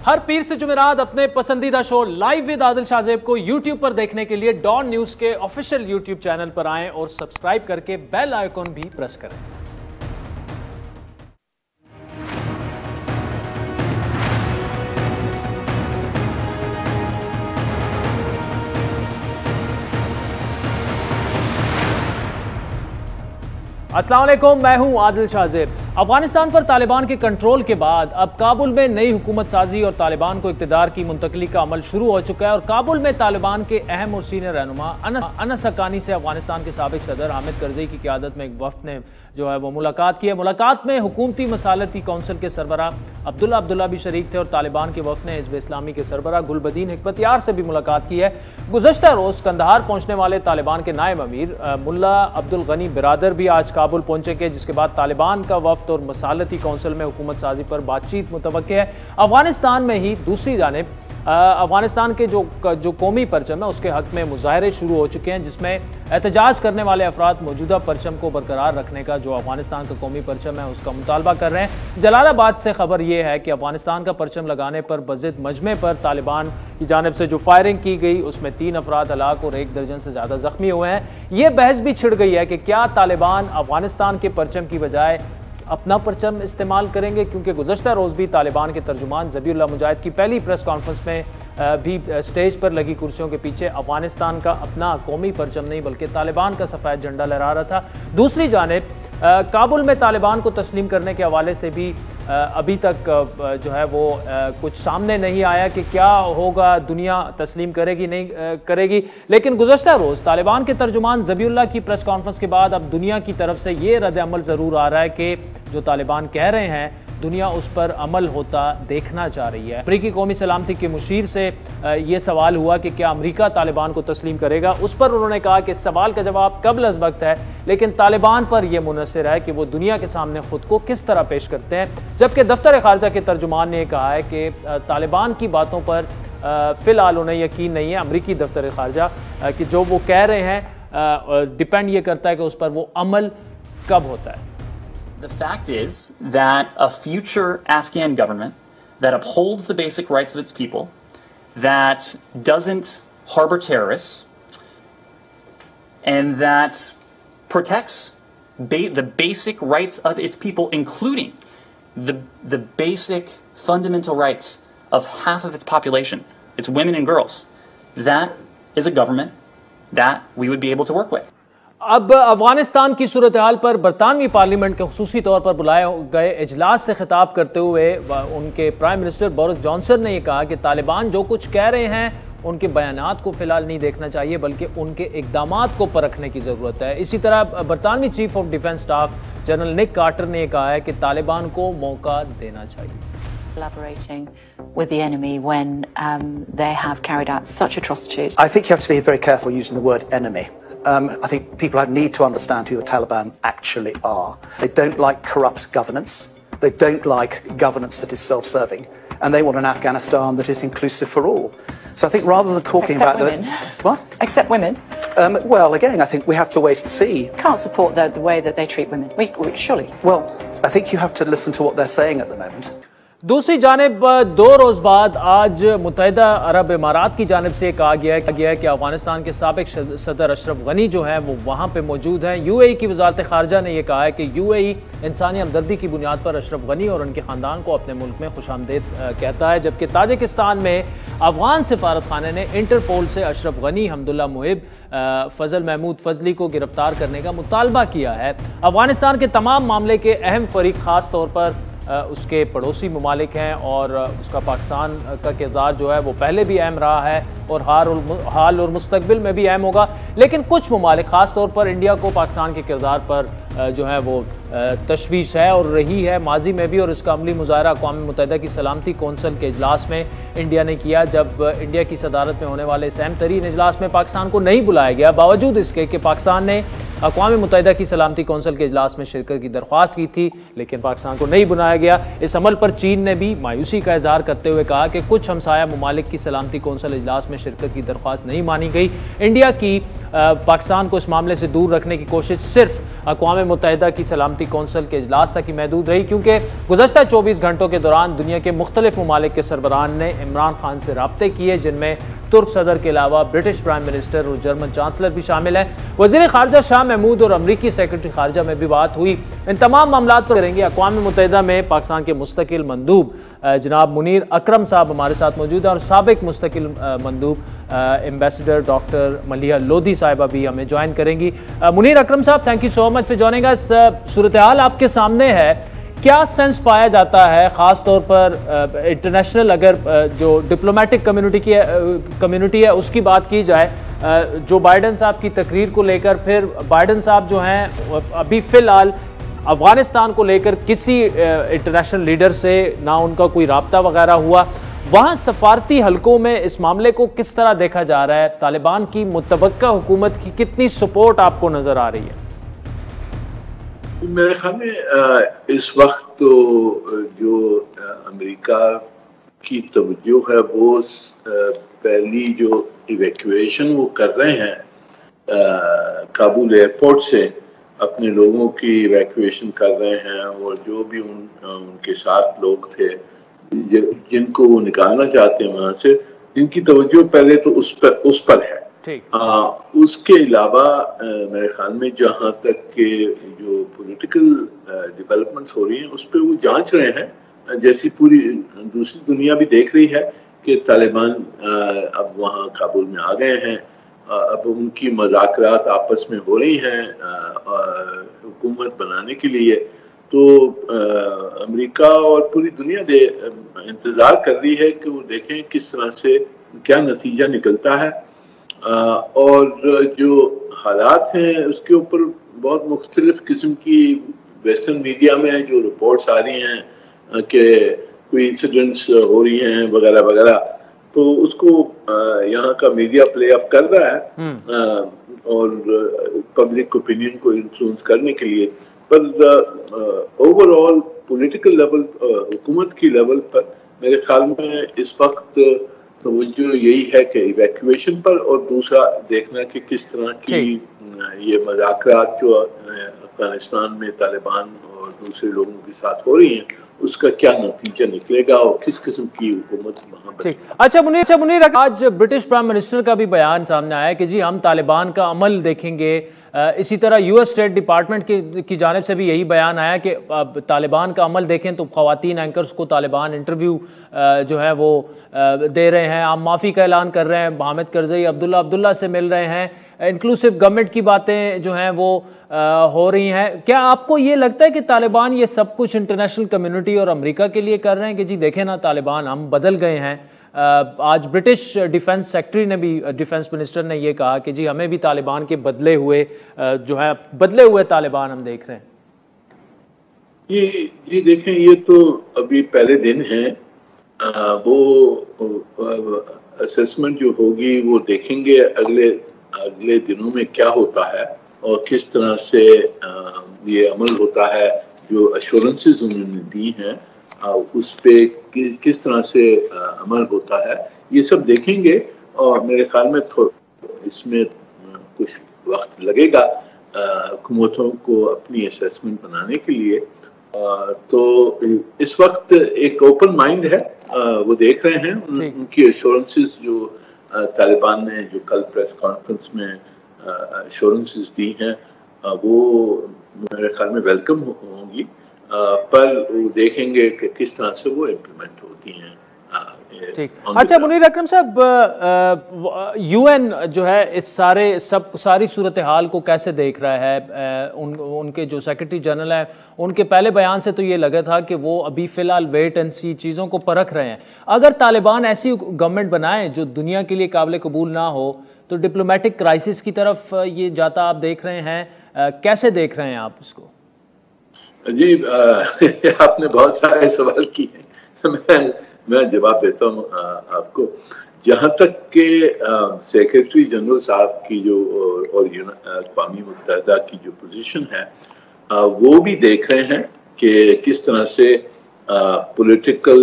हर पीर से जुमेरात अपने पसंदीदा show live with Adil Shahzeb को YouTube पर देखने के लिए डॉन न्यूज के ऑफिशियल YouTube चैनल पर आएं और सब्सक्राइब करके बेल आइकॉन भी प्रेस करें। अस्सलाम वालेकुम, मैं हूं आदिल शाहजेब। अफगानिस्तान पर तालिबान के कंट्रोल के बाद अब काबुल में नई हुकूमत साजी और तालिबान को इक़्तिदार की मुंतकली का अमल शुरू हो चुका है और काबुल में तालिबान के अहम और सीनियर रहनुमा अनस हक्कानी से अफगानिस्तान के साबिक सदर हामिद करज़ई की क़यादत में एक वफ़द ने जो है वो मुलाकात की है। मुलाकात में हुकूमती मसालती कौंसिल के सरबराह अब्दुल्ला भी शरीक थे और तालिबान के वफ़द ने हिज़्ब इस्लामी के सरबराह गुलबदीन हिकमतयार से भी मुलाकात की है। गुज़श्ता रोज़ कंदहार पहुँचने वाले तालिबान के नायब अमीर मुल्ला अब्दुल गनी बिरादर भी आज काबुल पहुँचेंगे, जिसके बाद तालिबान का वफ़द और मसालती कौंसिल में हुकूमत साजी पर बातचीत मुतवक्की है। अफगानिस्तान में ही दूसरी जानिब अफगानिस्तान के जो कौमी परचम है उसके हक में मुजाहरे शुरू हो चुके हैं, जिसमें एहतजाज करने वाले अफराद मौजूदा परचम को बरकरार रखने का जो अफगानिस्तान का कौमी परचम है उसका मुतालबा कर रहे हैं। जलालाबाद से खबर यह है कि अफगानिस्तान का परचम लगाने पर बज़िद मजमे पर तालिबान की जानिब से जो फायरिंग की गई उसमें 3 अफराद हलाक और 1 दर्जन से ज़्यादा जख्मी हुए हैं। ये बहस भी छिड़ गई है कि क्या तालिबान अफगानिस्तान के परचम की बजाय अपना परचम इस्तेमाल करेंगे, क्योंकि गुज़श्ता रोज़ भी तालिबान के तर्जुमान ज़बीहुल्लाह मुजाहिद की पहली प्रेस कॉन्फ्रेंस में भी स्टेज पर लगी कुर्सियों के पीछे अफगानिस्तान का अपना कौमी परचम नहीं बल्कि तालिबान का सफ़ेद झंडा लहरा रहा था। दूसरी जानिब काबुल में तालिबान को तस्लीम करने के हवाले से भी अभी तक जो है वो कुछ सामने नहीं आया कि क्या होगा, दुनिया तस्लीम करेगी नहीं करेगी। लेकिन गुज़श्ता रोज़ तालिबान के तर्जुमान ज़बीहुल्लाह की प्रेस कॉन्फ्रेंस के बाद अब दुनिया की तरफ से ये रद्द अमल ज़रूर आ रहा है कि जो तालिबान कह रहे हैं दुनिया उस पर अमल होता देखना चाह रही है। अमरीकी कौमी सलामती के मुशीर से ये सवाल हुआ कि क्या अमरीका तालिबान को तस्लीम करेगा। उस पर उन्होंने कहा कि सवाल का जवाब कबल अज़ वक्त है, लेकिन तालिबान पर यह मुनहसर है कि वो दुनिया के सामने खुद को किस तरह पेश करते हैं। जबकि दफ्तर खारजा के तर्जुमान ने कहा है कि तालिबान की बातों पर फ़िलहाल उन्हें यकीन नहीं है। अमरीकी दफ्तर खारजा कि जो वो कह रहे हैं डिपेंड ये करता है कि उस पर वो अमल कब होता है। The fact is that a future Afghan government that upholds the basic rights of its people, that doesn't harbor terrorists, and that protects the basic rights of its people, including the basic fundamental rights of half of its population, its women and girls, that is a government that we would be able to work with. अब अफगानिस्तान की सूरत हाल पर बरतानवी parliament के खुसूसी तौर पर बुलाए गए इजलास से खिताब करते हुए उनके प्राइम मिनिस्टर बोरिस जॉनसन ने यह कहा कि तालिबान जो कुछ कह रहे हैं उनके बयानात को फिलहाल नहीं देखना चाहिए बल्कि उनके इक़दामात को परखने की ज़रूरत है। इसी तरह बरतानवी chief of defence staff general Nick Carter ने यह कहा है कि तालिबान को मौका देना चाहिए। Collaborating with the enemy when they have carried out such atrocities. I think you have to be very careful using the word enemy. I think people need to understand who the Taliban actually are. They don't like corrupt governance. They don't like governance that is self-serving. And they want an Afghanistan that is inclusive for all. So I think rather than talking Except about... women. What? Except women. Well, again, I think we have to wait and see. Can't support the way that they treat women. Surely. Well, I think you have to listen to what they're saying at the moment. दूसरी जानिब 2 रोज़ बाद आज मुत्तहिदा अरब इमारात की जानिब से कहा गया है कि अफगानिस्तान के साबिक सदर अशरफ गनी जो हैं वो वहाँ पे मौजूद हैं। यूएई की वजारत खारजा ने यह कहा है कि यूएई इंसानी हमदर्दी की बुनियाद पर अशरफ गनी और उनके ख़ानदान को अपने मुल्क में खुशामदीद कहता है। जबकि ताजिकिस्तान में अफगान सिफारत खाने ने इंटरपोल से अशरफ गनी, हमदुल्ला मुहिब, फजल महमूद फजली को गिरफ्तार करने का मुतालबा किया है। अफगानिस्तान के तमाम मामले के अहम फरीक ख़ास तौर पर उसके पड़ोसी ममालिक हैं और उसका पाकिस्तान का किरदार जो है वो पहले भी अहम रहा है और हाल और मुस्तकबिल में भी अहम होगा। लेकिन कुछ ममालिक ख़ास तौर पर इंडिया को पाकिस्तान के किरदार पर जो है वो तशवीश है और रही है माजी में भी, और इसका अमली मुज़ाहरा अक़वाम मुत्तहिदा की सलामती कौंसिल के इजलास में इंडिया ने किया। जब इंडिया की सदारत में होने वाले इस अहम तरीन इजलास में पाकिस्तान को नहीं बुलाया गया, बावजूद इसके कि पाकिस्तान ने अक़वाम मुत्तहिदा की सलामती कौंसिल के इजलास में शिरकत की दरख्वास्त की थी, लेकिन पाकिस्तान को नहीं बुलाया गया। इस अमल पर चीन ने भी मायूसी का इजहार करते हुए कहा कि कुछ हमसाया ममालिक की सलामती कौंसिल इजलास में शिरकत की दरख्वास्त नहीं मानी गई। इंडिया की पाकिस्तान को इस मामले से दूर रखने की कोशिश सिर्फ अक़वाम मुत्तहिदा की सलामती कौंसिल के इजलास तक ही महदूद रही, क्योंकि गुज़श्ता 24 घंटों के दौरान दुनिया के मुख्तलिफ ममालिक के सरबराहान ने इमरान खान से राब्ते किए, जिनमें तुर्क सदर के अलावा ब्रिटिश प्राइम मिनिस्टर और जर्मन चांसलर भी शामिल हैं। वज़ीर ख़ारजा शाह महमूद और अमरीकी सेक्रेटरी ख़ारजा में भी बात हुई। इन तमाम मामलों पर करेंगे। अक़वाम मुत्तहिदा में पाकिस्तान के मुस्तकिल मंदूब जनाब मुनीर अकरम साहब हमारे साथ मौजूद हैं और साबिक मुस्तकिल मंदूब एम्बेसडर डॉक्टर मलिहा लोधी साहिबा भी हमें ज्वाइन करेंगी। मुनीर अकरम साहब, thank you so much for joining us. सूरत हाल आपके सामने है, क्या सेंस पाया जाता है ख़ास तौर पर इंटरनेशनल अगर जो डिप्लोमेटिक कम्युनिटी है उसकी बात की जाए, जो बाइडन साहब की तकरीर को लेकर, फिर बाइडन साहब जो हैं अभी फ़िलहाल अफ़गानिस्तान को लेकर किसी इंटरनेशनल लीडर से ना उनका कोई राब्ता वगैरह हुआ, वहाँ सफारती हलकों में इस मामले को किस तरह देखा जा रहा है? तालिबान की मुतबक्का हुकूमत की कितनी सपोर्ट आपको नज़र आ रही है? मेरे ख्याल में इस वक्त तो जो अमेरिका की तवज्जो है वो पहली जो इवैक्यूएशन वो कर रहे हैं काबुल एयरपोर्ट से अपने लोगों की इवैक्यूएशन कर रहे हैं, और जो भी उनके साथ लोग थे जिनको वो निकालना चाहते हैं वहां से, इनकी तवज्जो पहले तो उस पर है। उसके अलावा मेरे ख्याल में जहाँ तक के जो पॉलिटिकल डेवलपमेंट्स हो रही हैं उस पर वो जांच रहे हैं, जैसी पूरी दूसरी दुनिया भी देख रही है कि तालिबान अब वहाँ काबुल में आ गए हैं। अब उनकी मुज़ाकरात आपस में हो रही हैं हुकूमत बनाने के लिए। तो अमेरिका और पूरी दुनिया इंतज़ार कर रही है कि वो देखें किस तरह से क्या नतीजा निकलता है, और जो हालात हैं उसके ऊपर बहुत मुख्तलिफ किस्म की वेस्टर्न मीडिया में जो रिपोर्ट्स आ रही हैं कि कोई इंसिडेंट्स हो रही हैं वगैरह वगैरह, तो उसको यहाँ का मीडिया प्ले अप कर रहा है और पब्लिक ओपिनियन को इन्फ्लुएंस करने के लिए। पर ओवरऑल पॉलिटिकल लेवल, हुकूमत की लेवल पर मेरे ख्याल में इस वक्त तवज्जो यही है कि इवैक्यूएशन पर, और दूसरा देखना कि किस तरह की ये मुज़ाकरात जो अफगानिस्तान में तालिबान और दूसरे लोगों के साथ हो रही हैं उसका क्या नतीजा निकलेगा और किस किस्म की हुकूमत वहाँ बनेगी। अच्छा मुनीर, आज ब्रिटिश प्राइम मिनिस्टर का भी बयान सामने आया कि जी हम तालिबान का अमल देखेंगे। इसी तरह यूएस स्टेट डिपार्टमेंट की जानिब से भी यही बयान आया कि तालिबान का अमल देखें तो ख़वातीन एंकर्स को तालिबान इंटरव्यू जो है वो दे रहे हैं, आप माफ़ी का ऐलान कर रहे हैं, हामिद करज़ई अब्दुल्ला से मिल रहे हैं, इंक्लूसिव गवर्नमेंट की बातें जो हैं वो हो रही हैं। क्या आपको ये लगता है कि तालिबान ये सब कुछ इंटरनेशनल कम्युनिटी और अमेरिका के लिए कर रहे हैं कि जी देखें ना तालिबान हम बदल गए हैं? आज ब्रिटिश डिफेंस सेक्रेटरी ने भी, डिफेंस मिनिस्टर ने ये कहा कि जी हमें भी तालिबान के बदले हुए तालिबान हम देख रहे हैं। ये देखें, ये तो अभी पहले दिन है, वो असेसमेंट जो होगी वो देखेंगे अगले दिनों में क्या होता है और किस तरह से ये अमल होता है। जो एश्योरेंसेस उन्होंने दी हैं उस पे किस तरह से अमल होता है, ये सब देखेंगे। और मेरे ख्याल में इसमें कुछ वक्त लगेगा हुकूमतों को अपनी असेसमेंट बनाने के लिए। तो इस वक्त एक ओपन माइंड है, वो देख रहे हैं उनकी एश्योरेंसेस जो तालिबान ने जो कल प्रेस कॉन्फ्रेंस में एश्योरेंसेस दी हैं वो मेरे ख्याल में वेलकम होंगी, पर वो देखेंगे कि किस तरह से वो इम्प्लीमेंट होती हैं। ठीक। अच्छा मुनीर अकरम साहब, यूएन जो है इस सारी सूरत हाल को कैसे देख रहा है? उनके जो सेक्रेटरी जनरल है उनके पहले बयान से तो ये लगा था कि वो अभी फ़िलहाल वेट एंड सी चीज़ों को परख रहे हैं। अगर तालिबान ऐसी गवर्नमेंट बनाए जो दुनिया के लिए काबिल कबूल ना हो तो डिप्लोमेटिक क्राइसिस की तरफ ये जाता आप देख रहे हैं, कैसे देख रहे हैं आप उसको? जी आपने बहुत सारे सवाल किए, मैं जवाब देता हूँ आपको। जहाँ तक के सेक्रेटरी जनरल साहब की जो और अक़वाम मुत्तहिदा की जो पोजीशन है वो भी देख रहे हैं कि किस तरह से पॉलिटिकल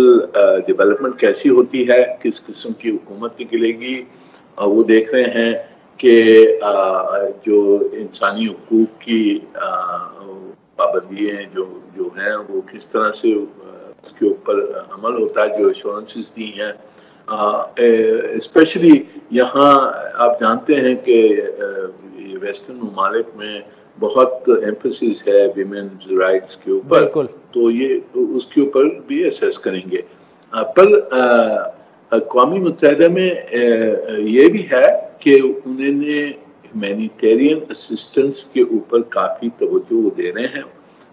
डेवलपमेंट कैसी होती है, किस किस्म की हुकूमत निकलेगी। वो देख रहे हैं कि जो इंसानी हुकूक की पाबंदियाँ जो हैं वो किस तरह से उसके ऊपर अमल होता है, जो एश्योरेंसेस दी हैं। स्पेशली यहाँ आप जानते हैं कि वेस्टर्न ममालिक में बहुत एम्फेसिस है विमेन्स राइट्स के ऊपर, तो ये उसके ऊपर भी असेस करेंगे। पर अक़वामी मुत्तहिदा में ये भी है कि उन्होंने ह्यूमैनिटेरियन असिस्टेंस के ऊपर काफ़ी तवज्जो दे रहे हैं,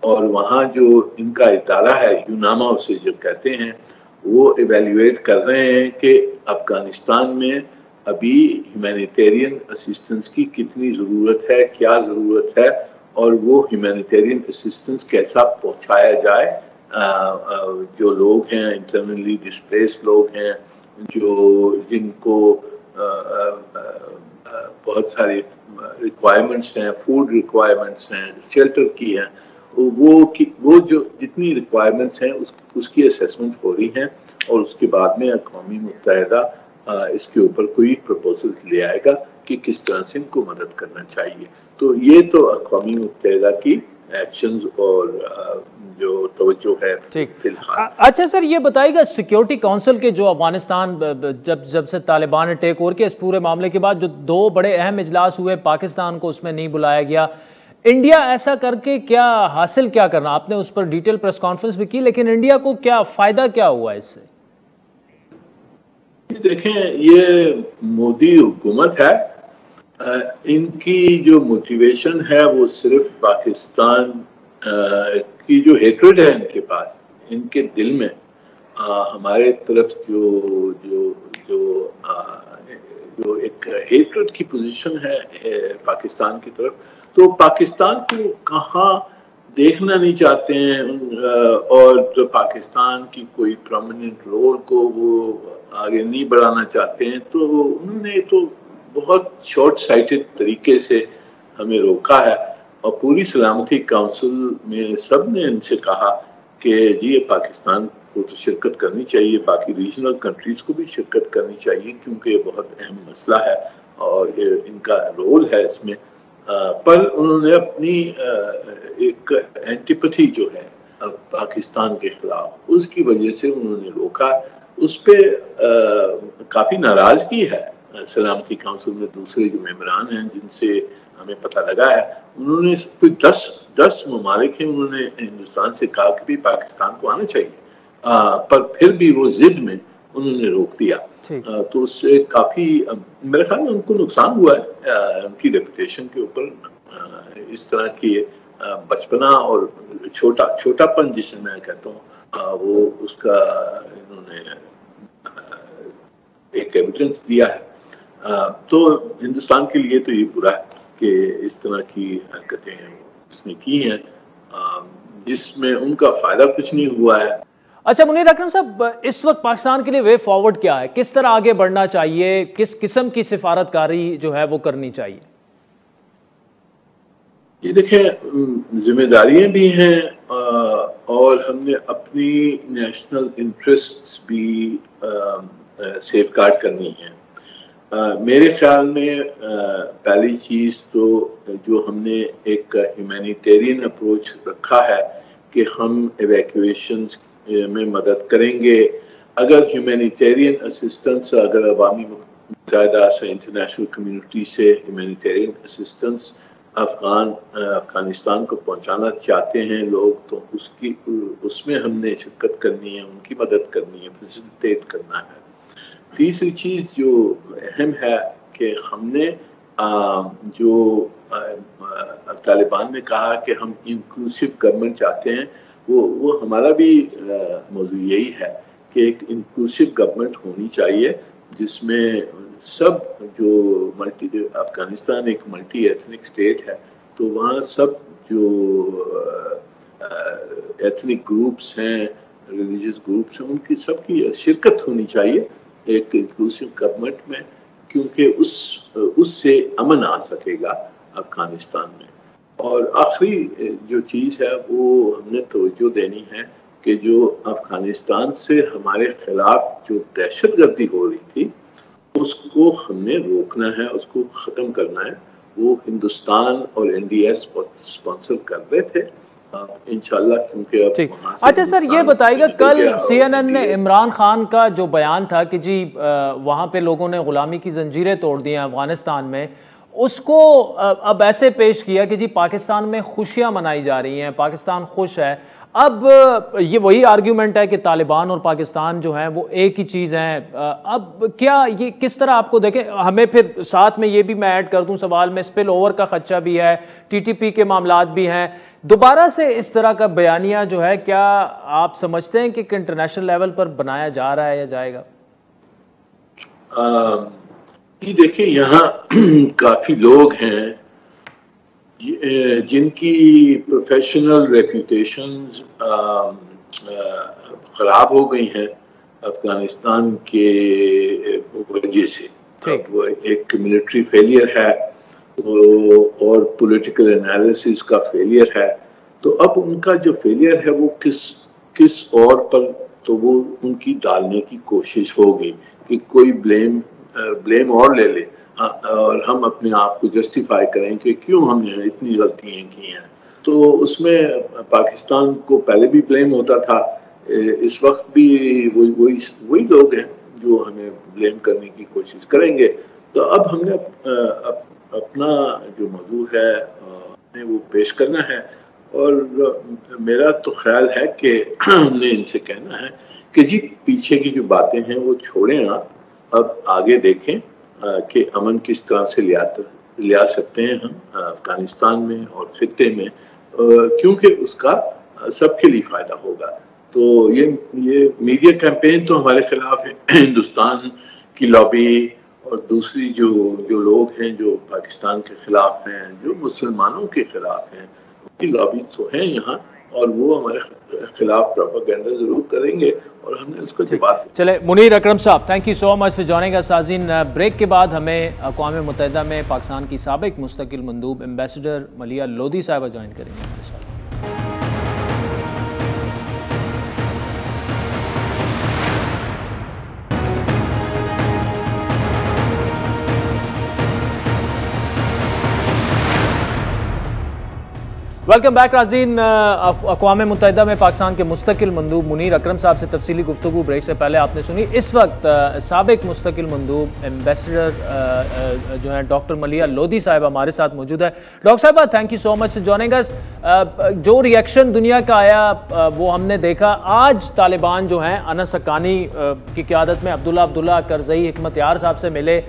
और वहाँ जो इनका इदारा है, यूनामा उसे जो कहते हैं, वो इवेल्युएट कर रहे हैं कि अफ़गानिस्तान में अभी ह्यूमैनिटेरियन असिस्टेंस की कितनी ज़रूरत है, क्या ज़रूरत है, और वो ह्यूमैनिटेरियन असिस्टेंस कैसा पहुँचाया जाए। जो लोग हैं, इंटरनली डिस्प्लेस्ड लोग हैं, जिनको बहुत सारी रिक्वायरमेंट्स हैं, फूड रिक्वायरमेंट्स हैं, शेल्टर की हैं, वो जो जितनी रिक्वायरमेंट्स हैं उसकी असेसमेंट हो रही हैं, और उसके बाद में अक़वामी मुत्तहिदा इसके ऊपर कोई प्रपोजल ले आएगा कि किस तरह से इनको मदद करना चाहिए। तो ये तो अक़वामी मुत्तहिदा की एक्शंस और जो तवज्जो है फिलहाल। अच्छा सर, ये बताइएगा सिक्योरिटी काउंसिल के जो अफगानिस्तान जब से तालिबान ने टेक ओवर किया, इस पूरे मामले के बाद जो 2 बड़े अहम इजलास हुए, पाकिस्तान को उसमें नहीं बुलाया गया। इंडिया ऐसा करके क्या हासिल क्या करना, आपने उस पर डिटेल प्रेस कॉन्फ्रेंस भी की, लेकिन इंडिया को क्या फायदा क्या हुआ इससे? देखें, ये मोदी हुकूमत है, इनकी जो मोटिवेशन है वो सिर्फ पाकिस्तान की जो हेट्रेड है इनके पास, इनके दिल में हमारे तरफ जो एक हेट्रेड की पोजीशन है पाकिस्तान की तरफ, तो पाकिस्तान को कहाँ देखना नहीं चाहते हैं, और जो पाकिस्तान की कोई प्रोमिनेंट रोल को वो आगे नहीं बढ़ाना चाहते हैं। तो उन्होंने तो बहुत शॉर्ट साइटेड तरीके से हमें रोका है, और पूरी सलामती काउंसिल में सब ने इनसे कहा कि जी पाकिस्तान को तो शिरकत करनी चाहिए, बाकी रीजनल कंट्रीज को भी शिरकत करनी चाहिए, क्योंकि ये बहुत अहम मसला है और इनका रोल है इसमें। पर उन्होंने अपनी एक एंटीपैथी जो है पाकिस्तान के खिलाफ, उसकी वजह से उन्होंने रोका। उस पर काफ़ी नाराज़गी है सलामती काउंसिल में दूसरे जो मेंबरान हैं जिनसे हमें पता लगा है। उन्होंने कोई 10 ममालिक हैं, उन्होंने हिंदुस्तान से कहा कि भी पाकिस्तान को आना चाहिए, पर फिर भी वो जिद में उन्होंने रोक दिया। तो उससे काफ़ी मेरे ख्याल में उनको नुकसान हुआ है, उनकी रेपुटेशन के ऊपर इस तरह की बचपना और छोटापन जिसे मैं कहता हूँ, वो उसका इन्होंने एक एविडेंस दिया है। तो हिंदुस्तान के लिए तो ये बुरा है कि इस तरह की हरकतें उसने की हैं जिसमें उनका फायदा कुछ नहीं हुआ है। अच्छा मुनीर अकरम साहब, इस वक्त पाकिस्तान के लिए वे फॉरवर्ड क्या है, किस तरह आगे बढ़ना चाहिए, किस किस्म की सिफारतकारी जो है वो करनी चाहिए? ये देखें, जिम्मेदारियां भी हैं और हमने अपनी नेशनल इंटरेस्ट्स भी सेफगार्ड करनी है। मेरे ख्याल में पहली चीज़ तो जो हमने एक ह्यूमैनिटेरियन अप्रोच रखा है कि हम एवैक्यूएशंस में मदद करेंगे। अगर ह्यूमैनिटेरियन असिस्टेंस, अगर अवामी मुत्तहिदा से, इंटरनेशनल कम्युनिटी से ह्यूमैनिटेरियन असिस्टेंस अफगानिस्तान को पहुंचाना चाहते हैं लोग, तो उसमें हमने शिरकत करनी है, उनकी मदद करनी है, फैसिलिटेट करना है। तीसरी चीज़ जो अहम है कि हमने जो तालिबान ने कहा कि हम इंक्लूसिव गवर्नमेंट चाहते हैं, वो हमारा भी मौजू यही है कि एक इंक्लूसिव गवर्नमेंट होनी चाहिए जिसमें सब जो अफगानिस्तान एक मल्टी एथनिक स्टेट है, तो वहाँ सब जो एथनिक ग्रुप्स हैं, रिलीजियस ग्रुप्स हैं, उनकी सबकी शिरकत होनी चाहिए एक इंक्लूसिव गवर्नमेंट में, क्योंकि उससे अमन आ सकेगा अफगानिस्तान में। और आखिरी जो चीज़ है वो हमने तवज्जो देनी है कि जो अफगानिस्तान से हमारे खिलाफ जो दहशतगर्दी हो रही थी उसको हमने रोकना है, उसको ख़त्म करना है। वो हिंदुस्तान और NDS स्पॉन्सर कर रहे थे इंशाल्लाह, क्योंकि अब ठीक। वहाँ से अच्छा सर, ये बताइएगा, कल CNN ने NDS इमरान खान का जो बयान था कि जी वहाँ पे लोगों ने गुलामी की जंजीरें तोड़ दी हैं अफगानिस्तान में, उसको अब ऐसे पेश किया कि जी पाकिस्तान में खुशियां मनाई जा रही हैं, पाकिस्तान खुश है। अब ये वही आर्ग्यूमेंट है कि तालिबान और पाकिस्तान जो हैं वो एक ही चीज़ हैं। अब क्या ये किस तरह आपको देखें, हमें फिर साथ में ये भी मैं ऐड कर दूं सवाल में, स्पिल ओवर का खदशा भी है, TTP के मामलात भी हैं, दोबारा से इस तरह का बयानिया जो है, क्या आप समझते हैं कि इंटरनेशनल लेवल पर बनाया जा रहा है या जाएगा? ये देखिए, यहाँ काफी लोग हैं जिनकी प्रोफेशनल रेप्यूटेशंस खराब हो गई हैं अफगानिस्तान के वजह से। वो एक मिलिट्री फेलियर है और पॉलिटिकल एनालिसिस का फेलियर है। तो अब उनका जो फेलियर है वो किस और पर, तो वो उनकी डालने की कोशिश होगी कि कोई ब्लेम और ले ले और हम अपने आप को जस्टिफाई करें कि क्यों हमने इतनी गलतियां की हैं। तो उसमें पाकिस्तान को पहले भी ब्लेम होता था, इस वक्त भी वही लोग हैं जो हमें ब्लेम करने की कोशिश करेंगे। तो अब हमने अपना जो मौजू है हमें वो पेश करना है, और मेरा तो ख्याल है कि हमने इनसे कहना है कि जी पीछे की जो बातें हैं वो छोड़ें आप, अब आगे देखें कि अमन किस तरह से लिया सकते हैं हम अफगानिस्तान में और खित्ते में, क्योंकि उसका सबके लिए फायदा होगा। तो ये मीडिया कैंपेन तो हमारे खिलाफ है, हिंदुस्तान की लॉबी और दूसरी जो लोग हैं जो पाकिस्तान के खिलाफ हैं, जो मुसलमानों के खिलाफ हैं, उनकी लॉबी तो है यहाँ, और वो हमारे खिलाफ प्रोपेगेंडा जरूर करेंगे और हमने उसका जवाब। चले, मुनीर अकरम साहब, thank you so much for joining us. Sazeen, break के बाद हमें अक़वाम मुत्तहिदा में पाकिस्तान की साबिक मुस्तकिल मंदूब एम्बेसडर मलिया लोधी साहिबा ज्वाइन करेंगे। वेलकम बैक नाज़रीन। अक़वाम मुत्तहिदा में पाकिस्तान के मुस्तकिल मंदूब मुनीर अकरम साहब से तफसीली गुफ्तगू ब्रेक से पहले आपने सुनी। इस वक्त साबिक मुस्तकिल मंदूब एम्बेसडर जो है डॉक्टर मलिया लोधी साहिबा हमारे साथ मौजूद है। डॉक्टर साहिबा, thank you so much for joining अस। जो रिएक्शन दुनिया का आया वो हमने देखा। आज तालिबान जो हैं अनस हक्कानी की क़यादत में अब्दुल्ला करज़ई हिकमत यार साहब से मिले,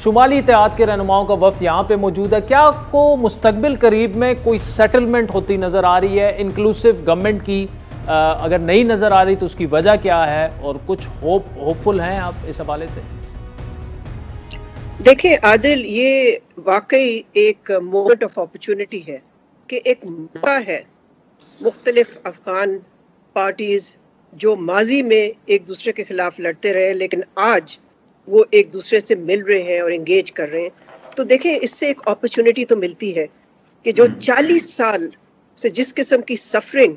शुमाली इत्तेहाद के रहनुमाओं का वफ्द यहाँ पे मौजूद है। क्या आपको मुस्तकबिल करीब में कोई सेटलमेंट होती नज़र आ रही है इंक्लूसिव गवर्नमेंट की? अगर नहीं नज़र आ रही तो उसकी वजह क्या है, और कुछ होपफुल हैं आप इस हवाले से? देखिए आदिल, ये वाकई एक मोमेंट ऑफ अपॉर्चुनिटी है कि एक मौका है मुख्तलिफ अफगान पार्टीज जो माजी में एक दूसरे के खिलाफ लड़ते रहे, लेकिन आज वो एक दूसरे से मिल रहे हैं और एंगेज कर रहे हैं। तो देखें, इससे एक अपॉर्चुनिटी तो मिलती है कि जो 40 साल से जिस किस्म की सफरिंग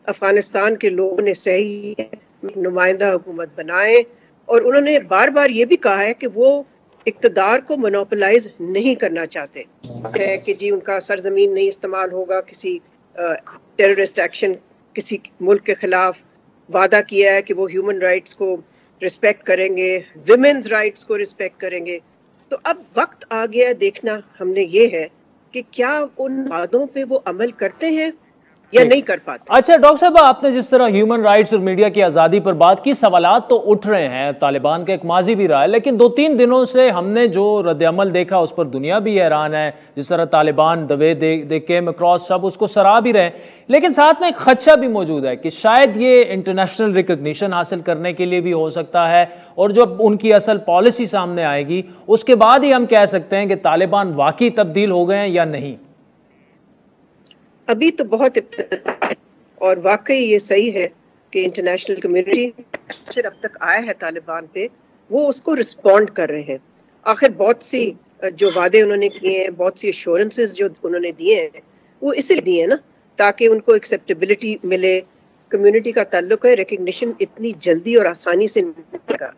अफगानिस्तान के लोगों ने सही है, नुमाइंदा हुकूमत बनाए, और उन्होंने बार बार ये भी कहा है कि वो इक़्तिदार को मोनोपोलाइज नहीं करना चाहते है कि जी उनका सरजमीन नहीं इस्तेमाल होगा किसी टेररिस्ट एक्शन, किसी मुल्क के खिलाफ। वादा किया है कि वो ह्यूमन राइट्स को रिस्पेक्ट करेंगे, विमेन्स राइट्स को रिस्पेक्ट करेंगे। तो अब वक्त आ गया देखना हमने ये है कि क्या उन वादों पे वो अमल करते हैं या नहीं कर पाते। अच्छा डॉक्टर साहब, आपने जिस तरह ह्यूमन राइट्स और मीडिया की आज़ादी पर बात की, सवालात तो उठ रहे हैं, तालिबान का एक माजी भी रहा है, लेकिन 2-3 दिनों से हमने जो रद्द-ए-अमल देखा उस पर दुनिया भी हैरान है। जिस तरह Taliban the way they came across, सब उसको सराह भी रहे, लेकिन साथ में एक खदशा भी मौजूद है कि शायद ये इंटरनेशनल रिकग्निशन हासिल करने के लिए भी हो सकता है, और जब उनकी असल पॉलिसी सामने आएगी उसके बाद ही हम कह सकते हैं कि तालिबान वाकई तब्दील हो गए हैं या नहीं। अभी तो बहुत इब्तिदा है, और वाकई ये सही है कि इंटरनेशनल कम्युनिटी फिर अब तक आया है तालिबान पे, वो उसको रिस्पॉन्ड कर रहे हैं। आखिर बहुत सी जो वादे उन्होंने किए हैं, बहुत सी एश्योरेंसेस जो उन्होंने दिए हैं, वो इसलिए दिए हैं ना ताकि उनको एक्सेप्टेबिलिटी मिले। कम्युनिटी का ताल्लुक है, रिकग्निशन इतनी जल्दी और आसानी से मिलेगा।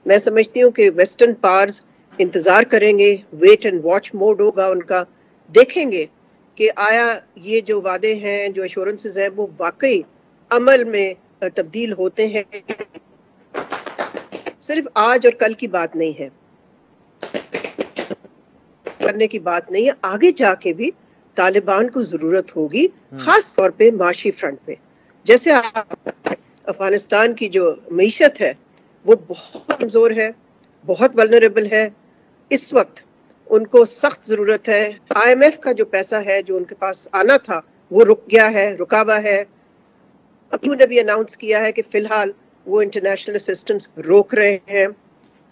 मैं समझती हूँ कि वेस्टर्न पावर्स इंतज़ार करेंगे, वेट एंड वॉच मोड होगा उनका, देखेंगे कि आया ये जो वादे हैं, जो एश्योरेंसेस हैं, वो वाकई अमल में तब्दील होते हैं। सिर्फ आज और कल की बात नहीं है, करने की बात नहीं है, आगे जाके भी तालिबान को जरूरत होगी, खास तौर पे माशी फ्रंट पे। जैसे अफगानिस्तान की जो मईशत है वो बहुत कमजोर है, बहुत वल्नरेबल है। इस वक्त उनको सख्त जरूरत है। IMF का जो पैसा है जो उनके पास आना था वो रुक गया है, रुका हुआ है। अब उन्होंने भी अनाउंस किया है कि फिलहाल वो इंटरनेशनल असिस्टेंस रोक रहे हैं,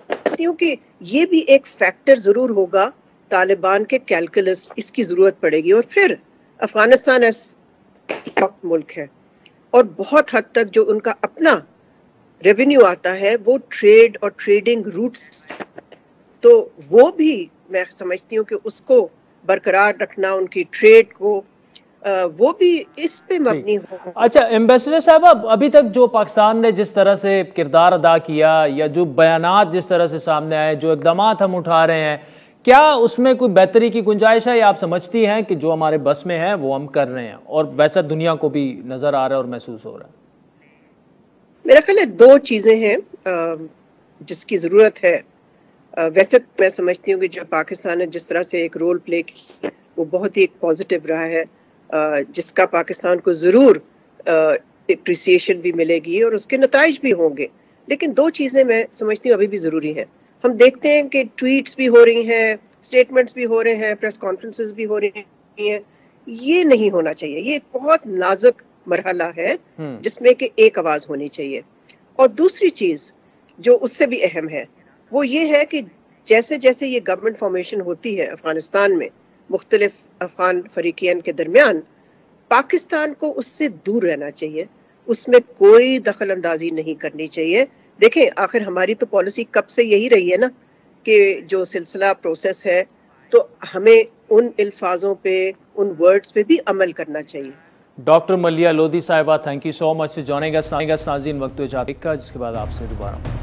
क्योंकि ये भी एक फैक्टर जरूर होगा तालिबान के कैलकुलस, इसकी जरूरत पड़ेगी। और फिर अफगानिस्तान ऐसा मुल्क है और बहुत हद तक जो उनका अपना रेवेन्यू आता है वो ट्रेड और ट्रेडिंग रूट्स, तो वो भी मैं समझती हूँ कि उसको बरकरार रखना, उनकी ट्रेड को, वो भी इस पे मबनी हो। अच्छा एम्बेसडर साहब, अभी तक जो पाकिस्तान ने जिस तरह से किरदार अदा किया या जो बयानात जिस तरह से सामने आए, जो इक़दामात हम उठा रहे हैं, क्या उसमें कोई बेहतरी की गुंजाइश है या आप समझती हैं कि जो हमारे बस में है वो हम कर रहे हैं और वैसा दुनिया को भी नजर आ रहा है और महसूस हो रहा है? मेरा ख्याल है दो चीजें हैं जिसकी जरूरत है। वैसे मैं समझती हूँ कि जो पाकिस्तान ने जिस तरह से एक रोल प्ले किया वो बहुत ही एक पॉजिटिव रहा है, जिसका पाकिस्तान को ज़रूर एप्रिसिएशन भी मिलेगी और उसके नताइज भी होंगे। लेकिन दो चीज़ें मैं समझती हूँ अभी भी ज़रूरी हैं। हम देखते हैं कि ट्वीट्स भी हो रही हैं, स्टेटमेंट्स भी हो रहे हैं, प्रेस कॉन्फ्रेंसेस भी हो रही हैं। ये नहीं होना चाहिए। ये एक बहुत नाजुक मरहला है जिसमें कि एक आवाज़ होनी चाहिए। और दूसरी चीज़ जो उससे भी अहम है वो ये है कि जैसे जैसे ये गवर्नमेंट फॉर्मेशन होती है अफगानिस्तान में मुख्तलिफ अफगान फरीकियन के दरमियान, पाकिस्तान को उससे दूर रहना चाहिए, उसमें कोई दखल अंदाजी नहीं करनी चाहिए। देखें, आखिर हमारी तो पॉलिसी कब से यही रही है ना कि जो सिलसिला प्रोसेस है तो हमें उन अल्फाजों पे, उन वर्ड्स पे भी अमल करना चाहिए। डॉक्टर मलिया लोधी साहिबा, thank you so much for joining अस। नाज़रीन, वक्त हो जाता है जिसके बाद आपसे दोबारा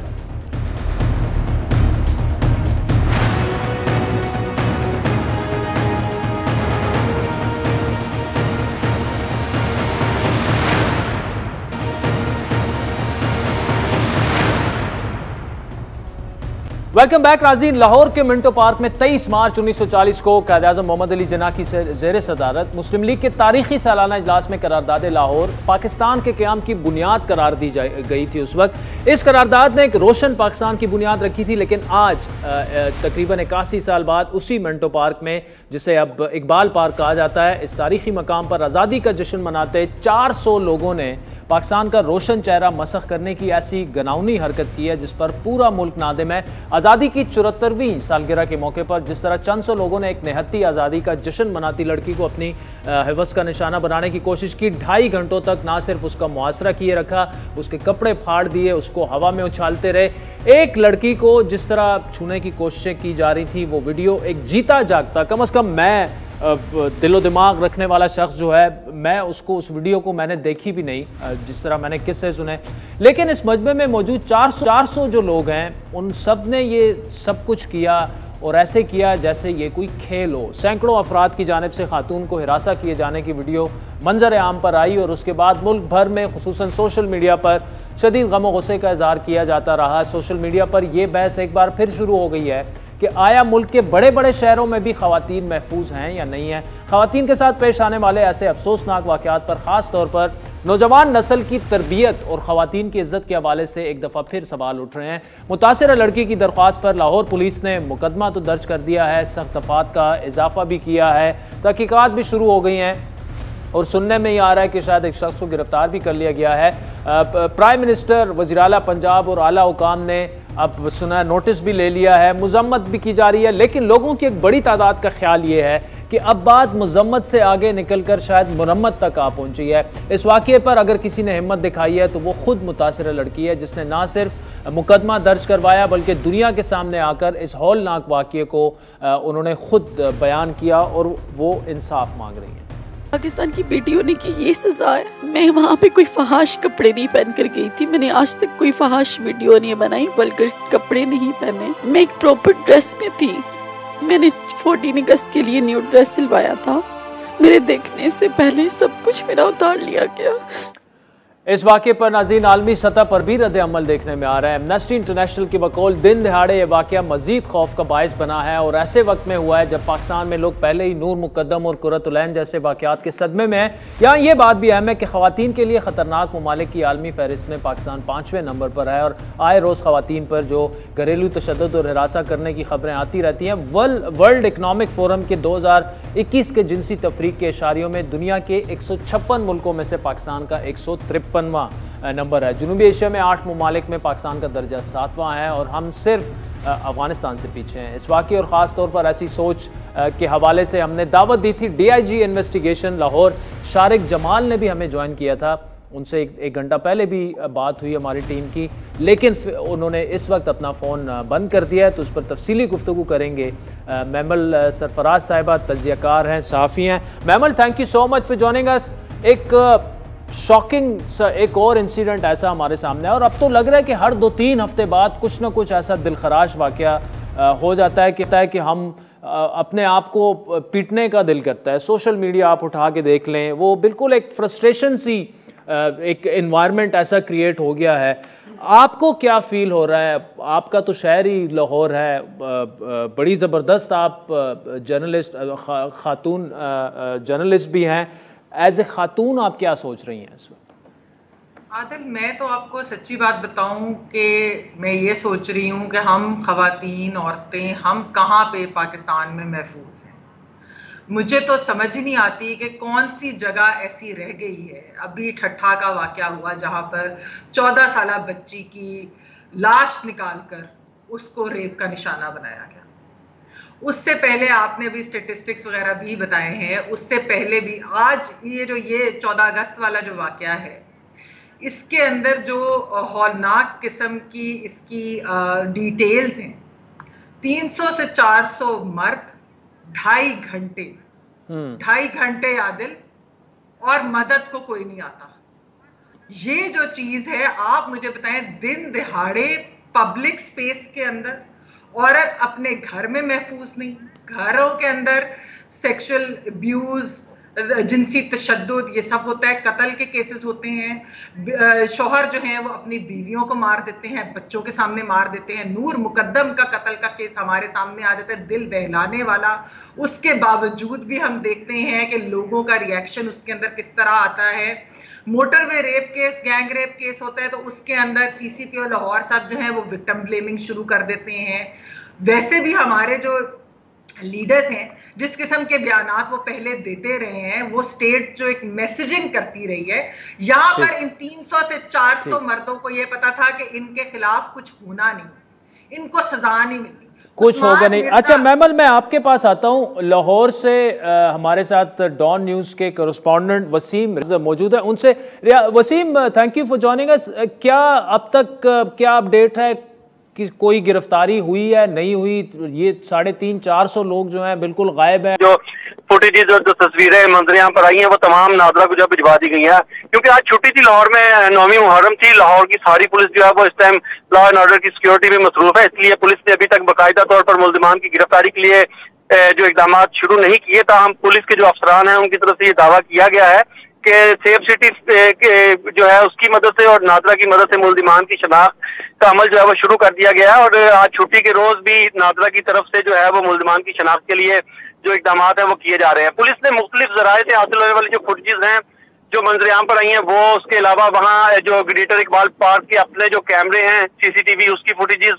वेलकम बैक। नाज़रीन, लाहौर के मिंटो पार्क में 23 मार्च 1940 को कायद-ए-आज़म मोहम्मद अली जिन्ना की ज़ेर सदारत मुस्लिम लीग के तारीखी सालाना इजलास में करारदाद लाहौर पाकिस्तान के क़याम की बुनियाद करार दी गई थी। उस वक्त इस करारदाद ने एक रोशन पाकिस्तान की बुनियाद रखी थी। लेकिन आज तकरीबन 81 साल बाद उसी मिंटो पार्क में, जिसे अब इकबाल पार्क कहा जाता है, इस तारीखी मकाम पर आज़ादी का जश्न मनाते 400 लोगों ने पाकिस्तान का रोशन चेहरा मसख करने की ऐसी गनाउनी हरकत की है जिस पर पूरा मुल्क नादिम है। आज़ादी की 74वीं सालगिरह के मौके पर जिस तरह चंद सौ लोगों ने एक निहत्ती आज़ादी का जश्न मनाती लड़की को अपनी हवस का निशाना बनाने की कोशिश की, 2.5 घंटों तक ना सिर्फ उसका मुआसरा किए रखा, उसके कपड़े फाड़ दिए, उसको हवा में उछालते रहे। एक लड़की को जिस तरह छूने की कोशिशें की जा रही थी, वो वीडियो एक जीता जागता, कम अज़ कम मैं दिलो दिमाग रखने वाला शख्स जो है, मैं उसको, उस वीडियो को मैंने देखी भी नहीं, जिस तरह मैंने किस्से सुने। लेकिन इस मजमे में मौजूद 400 जो लोग हैं, उन सब ने ये सब कुछ किया और ऐसे किया जैसे ये कोई खेल हो। सैकड़ों अफराद की जानिब से खातून को हिरासा किए जाने की वीडियो मंजर आम पर आई और उसके बाद मुल्क भर में खुसूसन सोशल मीडिया पर शदीद गम और गुस्से का इजहार किया जाता रहा। सोशल मीडिया पर यह बहस एक बार फिर शुरू हो गई है कि आया मुल्क के बड़े बड़े शहरों में भी खवातीन महफूज हैं या नहीं है। खवातीन के साथ पेश आने वाले ऐसे अफसोसनाक वाक़यात पर ख़ास तौर पर नौजवान नस्ल की तरबियत और खवातीन की इज्जत के हवाले से एक दफ़ा फिर सवाल उठ रहे हैं। मुतासिरा लड़की की दरख्वास्त पर लाहौर पुलिस ने मुकदमा तो दर्ज कर दिया है, सख्त दफात का इजाफा भी किया है, तहकीकात भी शुरू हो गई हैं और सुनने में ही आ रहा है कि शायद एक शख्स को गिरफ्तार भी कर लिया गया है। प्राइम मिनिस्टर, वज़ीर-ए-आला पंजाब और आला हुकाम ने अब सुना नोटिस भी ले लिया है, मजम्मत भी की जा रही है। लेकिन लोगों की एक बड़ी तादाद का ख्याल ये है कि अब बात मजम्मत से आगे निकलकर शायद मुरम्मत तक आ पहुंची है। इस वाक़े पर अगर किसी ने हिम्मत दिखाई है तो वो खुद मुतासिरा लड़की है, जिसने ना सिर्फ मुकदमा दर्ज करवाया बल्कि दुनिया के सामने आकर इस हौलनाक वाक़े को उन्होंने खुद बयान किया और वो इंसाफ मांग रही है। पाकिस्तान की बेटी होने की ये सजा है। मैं वहाँ पे कोई फहाश कपड़े नहीं पहन कर गई थी। मैंने आज तक कोई फहाश वीडियो नहीं बनाई, वल्गर कपड़े नहीं पहने। मैं एक प्रॉपर ड्रेस में थी। मैंने 14 अगस्त के लिए न्यू ड्रेस सिलवाया था। मेरे देखने से पहले सब कुछ मेरा उतार लिया गया। इस वाक़े पर नाज़रीन आलमी सतह पर भी रद्द अमल देखने में आ रहा है। एमनेस्टी इंटरनेशनल की बकौल दिन दिहाड़े ये वाक़या मज़ीद खौफ का बायस बना है और ऐसे वक्त में हुआ है जब पाकिस्तान में लोग पहले ही नूर मुकद्दम और कुर्रतुलैन जैसे वाक़यात के सदमे में हैं। यहाँ ये बात भी अहम है कि ख़वातीन के लिए ख़तरनाक ममालिक की आलमी फहरिस्त में पाकिस्तान 5वें नंबर पर है और आए रोज़ ख़वातीन पर जो घरेलू तशद्दुद और हिरासा करने की खबरें आती रहती हैं। वर्ल्ड इकनॉमिक फोरम के 2021 के जिनसी तफरीक के इशारियों में दुनिया के 156 मुल्कों में से पाकिस्तान का 153वां नंबर है। जनूबी एशिया में 8 ममालिक में पाकिस्तान का दर्जा 7वां है और हम सिर्फ अफगानिस्तान से पीछे हैं। इस वाक़े और ख़ास तौर पर ऐसी सोच के हवाले से हमने दावत दी थी। DIG इन्वेस्टिगेशन लाहौर शारिक जमाल ने भी हमें ज्वाइन किया था। उनसे एक घंटा पहले भी बात हुई हमारी टीम की, लेकिन उन्होंने इस वक्त अपना फ़ोन बंद कर दिया है, तो उस पर तफसीली गुफ्तगू करेंगे। मैमल सरफराज साहिबा तजियाकार हैं, सहाफ़ी हैं। Mammal, thank you so much for joining अस। एक शॉकिंग एक और इंसिडेंट ऐसा हमारे सामने है और अब तो लग रहा है कि हर 2-3 हफ्ते बाद कुछ ना कुछ ऐसा दिलखराश वाक़या हो जाता है कि हम अपने आप को पीटने का दिल करता है। सोशल मीडिया आप उठा के देख लें, वो बिल्कुल एक फ्रस्ट्रेशन सी एक एनवायरनमेंट ऐसा क्रिएट हो गया है। आपको क्या फील हो रहा है? आपका तो शहर ही लाहौर है, बड़ी ज़बरदस्त आप जर्नलिस्ट, खातून जर्नलिस्ट भी हैं। एज ए खातून आप क्या सोच रही हैं इस वक्त? आदिल, मैं तो आपको सच्ची बात बताऊं कि मैं ये सोच रही हूं कि हम ख़वातीन, औरतें, हम कहाँ पे पाकिस्तान में महफूज हैं। मुझे तो समझ ही नहीं आती कि कौन सी जगह ऐसी रह गई है। अभी ठट्ठा का वाक़या हुआ जहाँ पर 14 साला बच्ची की लाश निकाल कर उसको रेप का निशाना बनाया गया। उससे पहले आपने भी स्टेटिस्टिक्स वगैरह भी बताए हैं। उससे पहले भी आज ये 14 अगस्त वाला जो वाक़या है, इसके अंदर जो हौलनाक किस्म की इसकी डिटेल्स हैं, 300 से 400 मर्द, 2.5 घंटे आदिल, और मदद को कोई नहीं आता। ये जो चीज है, आप मुझे बताएं, दिन दिहाड़े पब्लिक स्पेस के अंदर औरत अपने घर में महफूज नहीं, घरों के अंदर सेक्सुअल अब्यूज, जिनसी तशद्दुद, ये सब होता है। कत्ल के केसेस होते हैं। शौहर जो हैं वो अपनी बीवियों को मार देते हैं, बच्चों के सामने मार देते हैं। नूर मुकद्दम का कत्ल का केस हमारे सामने आ जाता है, दिल बहलाने वाला। उसके बावजूद भी हम देखते हैं कि लोगों का रिएक्शन उसके अंदर किस तरह आता है। Motorway rape case, gang rape case होता है तो उसके अंदर CCP और लाहौर साहब जो है वो विक्टिम ब्लेमिंग शुरू कर देते हैं। वैसे भी हमारे जो लीडर्स हैं, जिस किस्म के बयानात वो पहले देते रहे हैं, वो स्टेट जो एक मैसेजिंग करती रही है। यहाँ पर इन 300 से 400 मर्दों को ये पता था कि इनके खिलाफ कुछ होना नहीं, इनको सजा नहीं मिलती, कुछ होगा नहीं। अच्छा मैमल, मैं आपके पास आता हूँ। लाहौर से हमारे साथ डॉन न्यूज़ के कॉरेस्पॉन्डेंट वसीम मौजूद है। उनसे Wasim, thank you for joining अस। क्या अब तक क्या अपडेट है कि कोई गिरफ्तारी हुई है, नहीं हुई? ये 350-400 लोग जो हैं बिल्कुल गायब हैं। जो फुटेजेस और जो तस्वीरें मंजर यहाँ पर आई हैं वो तमाम नादरा को जो भिजवा दी गई हैं, क्योंकि आज छुट्टी थी लाहौर में, 9वीं मुहर्रम थी। लाहौर की सारी पुलिस जो है वो इस टाइम लॉ एंड ऑर्डर की सिक्योरिटी में मसरूफ है, इसलिए पुलिस ने अभी तक बाकायदा तौर पर मुल्जिमान की गिरफ्तारी के लिए जो इकदाम शुरू नहीं किए। ताहम पुलिस के जो अफसरान हैं उनकी तरफ से ये दावा किया गया है कि सेफ सिटी के जो है उसकी मदद से और नादरा की मदद से मुल्जिमान की शनाख्त का अमल जो है वो शुरू कर दिया गया है। और आज छुट्टी के रोज भी नादरा की तरफ से जो है वो मुल्जिमान की शनाख्त के लिए जो इकदाम है वो किए जा रहे हैं। पुलिस ने मुख्तलिफ जराये से हासिल होने वाली जो फुटेजेस हैं जो मंजर-ए-आम पर आई हैं वो, उसके अलावा वहाँ जो ग्रेटर इकबाल पार्क के अपने जो कैमरे हैं CCTV उसकी फुटेजेस,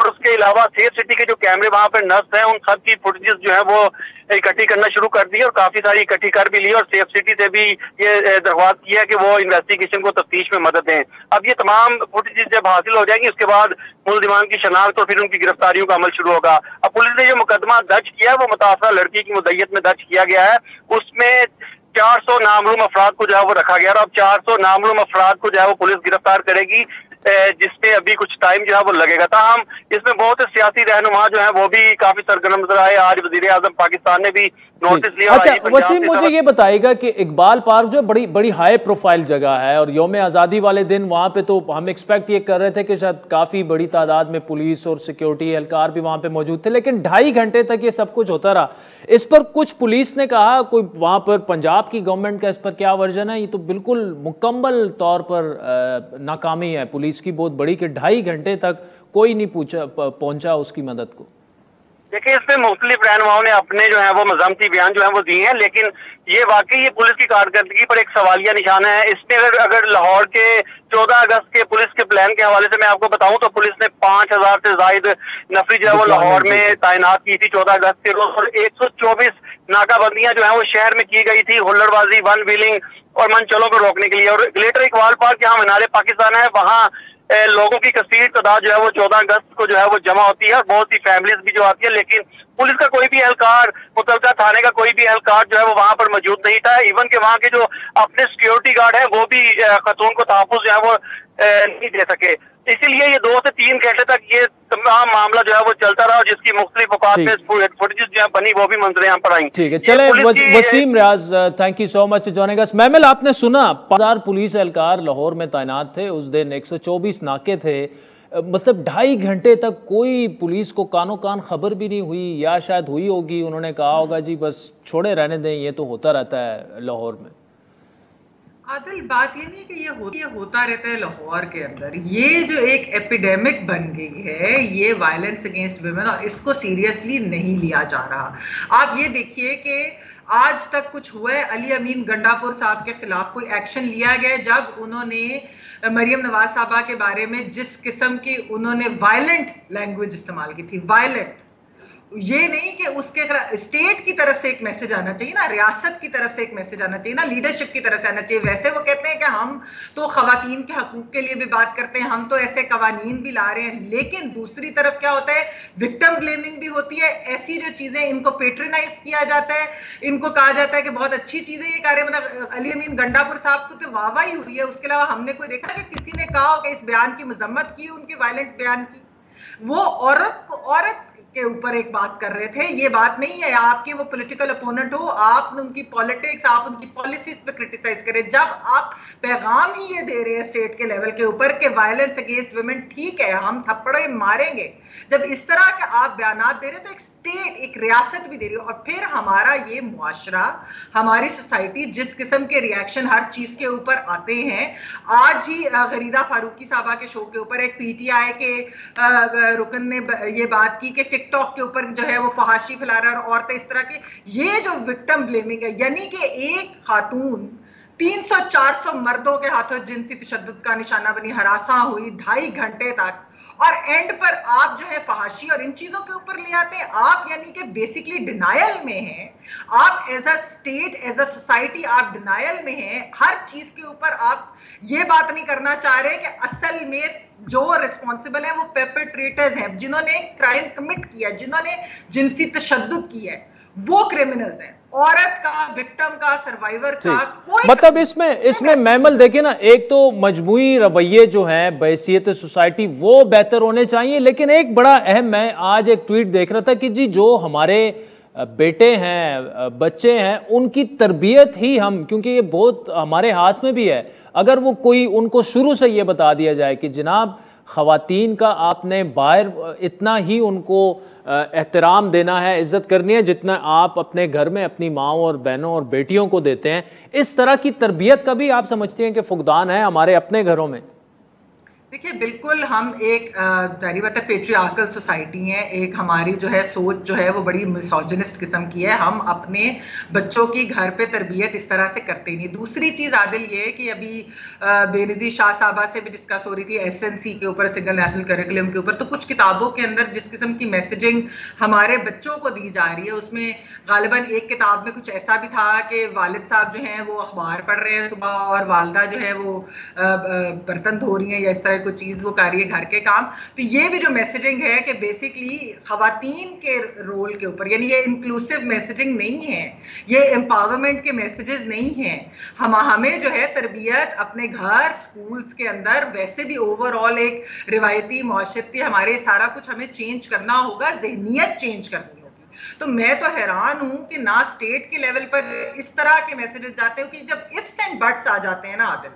और उसके अलावा सेफ सिटी के जो कैमरे वहां पर नस्ब हैं उन सब की फुटेजेस जो है वो इकट्ठी करना शुरू कर दी और काफी सारी इकट्ठी कर भी ली और सेफ सिटी से भी ये दरख्वास्त किया है कि वो इन्वेस्टिगेशन को तफ्तीश में मदद दें। अब ये तमाम फुटेजेस जब हासिल हो जाएंगी उसके बाद मुल्जिमान की शनाख्त और फिर उनकी गिरफ्तारियों का अमल शुरू होगा। अब पुलिस ने जो मुकदमा दर्ज किया है वो मुतासरा लड़की की मुद्दत में दर्ज किया गया है, उसमें 400 नामलूम अफराद को जो है वो रखा गया और अब 400 नामलूम अफराद को जो है वो पुलिस गिरफ्तार करेगी, जिसमें अभी कुछ टाइम जो है वो लगेगा। ताहम इसमें बहुत से सियासी रहनुमा जो है वो भी काफी सरगर्म नजर आए। आज वजीर आजम पाकिस्तान ने भी नोटिस लिया। अच्छा वसीम, मुझे ये बताइएगा कि इकबाल पार्क जो बड़ी बड़ी हाई प्रोफाइल जगह है और यौम आज़ादी वाले दिन वहाँ पे तो हम एक्सपेक्ट ये कर रहे थे कि शायद काफ़ी बड़ी तादाद में पुलिस और सिक्योरिटी एहलकार भी वहाँ पे मौजूद थे, लेकिन 2.5 घंटे तक ये सब कुछ होता रहा। इस पर कुछ पुलिस ने कहा, कोई वहाँ पर पंजाब की गवर्नमेंट का इस पर क्या वर्जन है? ये तो बिल्कुल मुकम्मल तौर पर नाकामी है पुलिस की बहुत बड़ी कि 2.5 घंटे तक कोई नहीं पहुंचा उसकी मदद को। देखिए, इसमें मुख्तलिफ रहनुमाओं ने अपने जो है वो मजम्मती बयान जो है वो दिए हैं, लेकिन ये वाकई ये पुलिस की कारकर्दगी पर एक सवालिया निशान है। इसने अगर लाहौर के 14 अगस्त के पुलिस के प्लान के हवाले से मैं आपको बताऊं तो पुलिस ने 5000 से ज्यादा नफरी जो है वो लाहौर में तैनात की थी 14 अगस्त के रोज, और 124 नाकाबंदियां जो है वो शहर में की गई थी हुल्लड़बाजी, वन व्हीलिंग और मनचलों को रोकने के लिए। और ग्रेटर इकबाल पार्क जहाँ मीनार पाकिस्तान है वहाँ लोगों की कसीर तादाद जो है वो 14 अगस्त को जो है वो जमा होती है और बहुत सी फैमिलीज भी जो आती है, लेकिन पुलिस का कोई भी एहलकार, मुतलका थाने का कोई भी एहलकार जो है वो वहां पर मौजूद नहीं था। इवन के वहां के जो अपने सिक्योरिटी गार्ड है वो भी खतून को तहफ़्फ़ुज़ जो है वो नहीं दे सके। इसीलिए ये 2 से 3 घंटे तक ये तमाम मामला जो है वो चलता रहा, जिसकी मुख्तलिफ औकात में फुटेज जो है बनी वो भी मंजरें यहाँ पर आई। ठीक है, चले Wasim Riaz, thank you so much joining us. Mehmil, आपने सुना 5000 पुलिस एहलकार लाहौर में तैनात थे उस दिन, 124 नाके थे, मतलब 2.5 घंटे तक कोई पुलिस को कानो कान खबर भी नहीं हुई, या शायद हुई होगी, उन्होंने कहा होगा जी बस छोड़े रहने दें, ये तो होता रहता है लाहौर में। आदिल, बात ये नहीं कि ये होता रहता है लाहौर के अंदर, ये जो एक एपिडेमिक बन गई है ये वायलेंस अगेंस्ट वुमेन, और इसको सीरियसली नहीं लिया जा रहा। आप ये देखिए कि आज तक कुछ हुआ है, अली अमीन गंडापुर साहब के खिलाफ कोई एक्शन लिया गया जब उन्होंने मरियम नवाज साहबा के बारे में जिस किस्म की उन्होंने वायलेंट लैंग्वेज इस्तेमाल की थी, वायलेंट, ये नहीं कि उसके स्टेट की तरफ से एक मैसेज आना चाहिए ना, रियासत की तरफ से एक मैसेज आना चाहिए ना, लीडरशिप की तरफ से आना चाहिए। वैसे वो कहते हैं कि हम तो खवातीन के हकूक के लिए भी बात करते हैं, हम तो ऐसे कवानीन भी ला रहे हैं, लेकिन दूसरी तरफ क्या होता है, विक्टिम ब्लेमिंग भी होती है। ऐसी जो चीजें, इनको पेट्रोनाइज किया जाता है, इनको कहा जाता है कि बहुत अच्छी चीजें ये कार्य, मतलब अली अमीन गंडापुर साहब को तो वाहवाही हुई है, उसके अलावा हमने कोई देखा कि किसी ने कहा हो कि इस बयान की मजम्मत की, उनके वायलेंट बयान की। वो औरत के ऊपर एक बात कर रहे थे, ये बात नहीं है आपके वो पॉलिटिकल अपोनेंट हो, आप उनकी पॉलिटिक्स, आप उनकी पॉलिसीज पे क्रिटिसाइज करें। जब आप पैगाम ही ये दे रहे हैं स्टेट के लेवल के ऊपर कि वायलेंस अगेंस्ट वुमेन ठीक है, हम थप्पड़े मारेंगे, जब इस तरह के आप बयानात दे रहे हैं तो एक स्टेट, एक रियासत भी दे रही हो, और फिर हमारा ये मुआशरा, हमारी सोसाइटी जिस किस्म के रिएक्शन हर चीज के ऊपर आते हैं। आज ही गरीदा फारूकी साहबा के शो के ऊपर एक पीटीआई के रुकन ने ये बात की कि टिकटॉक के ऊपर जो है वो फहाशी फैला रहा है और औरतें इस तरह की, ये जो विक्टिम ब्लेमिंग है, यानी कि एक खातून 300-400 मर्दों के हाथों जिनसी तशद्दुद का निशाना बनी, हरासा हुई 2.5 घंटे तक, और एंड पर आप जो है फहाशी और इन चीजों के ऊपर ले आते हैं। आप यानी कि बेसिकली डिनायल में हैं, आप as a state, as a society आप डिनायल में हैं, हर चीज के ऊपर आप ये बात नहीं करना चाह रहे कि असल में जो रिस्पॉन्सिबल है वो परपेट्रेटर्स हैं, जिन्होंने क्राइम कमिट किया, जिन्होंने जिनसी तशद्दुद किया है, वो क्रिमिनल्स हैं। औरत का, विक्टिम का, सर्वाइवर का कोई, मतलब इसमें महमल देखिए ना, एक तो मजमूई रवैये जो हैं बहैसियत सोसाइटी वो बेहतर होने चाहिए, लेकिन एक बड़ा अहम, मैं आज एक ट्वीट देख रहा था कि जी जो हमारे बेटे हैं, बच्चे हैं, उनकी तरबियत ही हम, क्योंकि ये बहुत हमारे हाथ में भी है, अगर वो कोई उनको शुरू से ये बता दिया जाए कि जनाब ख़वातीन का आपने बाहर इतना ही उनको एहतराम देना है, इज़्ज़त करनी है जितना आप अपने घर में अपनी माओं और बहनों और बेटियों को देते हैं, इस तरह की तरबियत का भी आप समझते हैं कि फुकदान है हमारे अपने घरों में? देखिए, बिल्कुल हम एक जारी बात है पेट्रियार्कल सोसाइटी है, एक हमारी जो है सोच जो है वो बड़ी मिसोजिनिस्ट किस्म की है, हम अपने बच्चों की घर पे तरबियत इस तरह से करते नहीं। दूसरी चीज़ आदिल ये है कि अभी बेनज़ीर शाह साहबा से भी डिस्कस हो रही थी SNC के ऊपर, सिंगल नेशनल करिकुलम के ऊपर, तो कुछ किताबों के अंदर जिस किस्म की मैसेजिंग हमारे बच्चों को दी जा रही है, उसमें गालिबन एक किताब में कुछ ऐसा भी था कि वालिद साहब जो हैं वो अखबार पढ़ रहे हैं सुबह और वालदा जो है वो बर्तन धो रही हैं या इस तरह कोई चीज वो कर रही है घर के काम। तो ये भी जो मैसेजिंग है कि बेसिकली खवातीन के रोल के ऊपर, यानी ये इंक्लूसिव मैसेजिंग नहीं है, ये एम्पावरमेंट के मैसेजेस नहीं हैं। हमें जो है तरबियत अपने घर, स्कूल्स के अंदर, वैसे भी ओवरऑल एक रिवायती माशरती हमारे सारा कुछ हमें चेंज करना होगा, ज़हनियत चेंज करनी होगी। तो मैं तो हैरान हूं कि ना स्टेट के लेवल पर इस तरह के मैसेजेस जाते हैं, कि जब इफ्स एंड बट्स आ जाते हैं ना आदिल,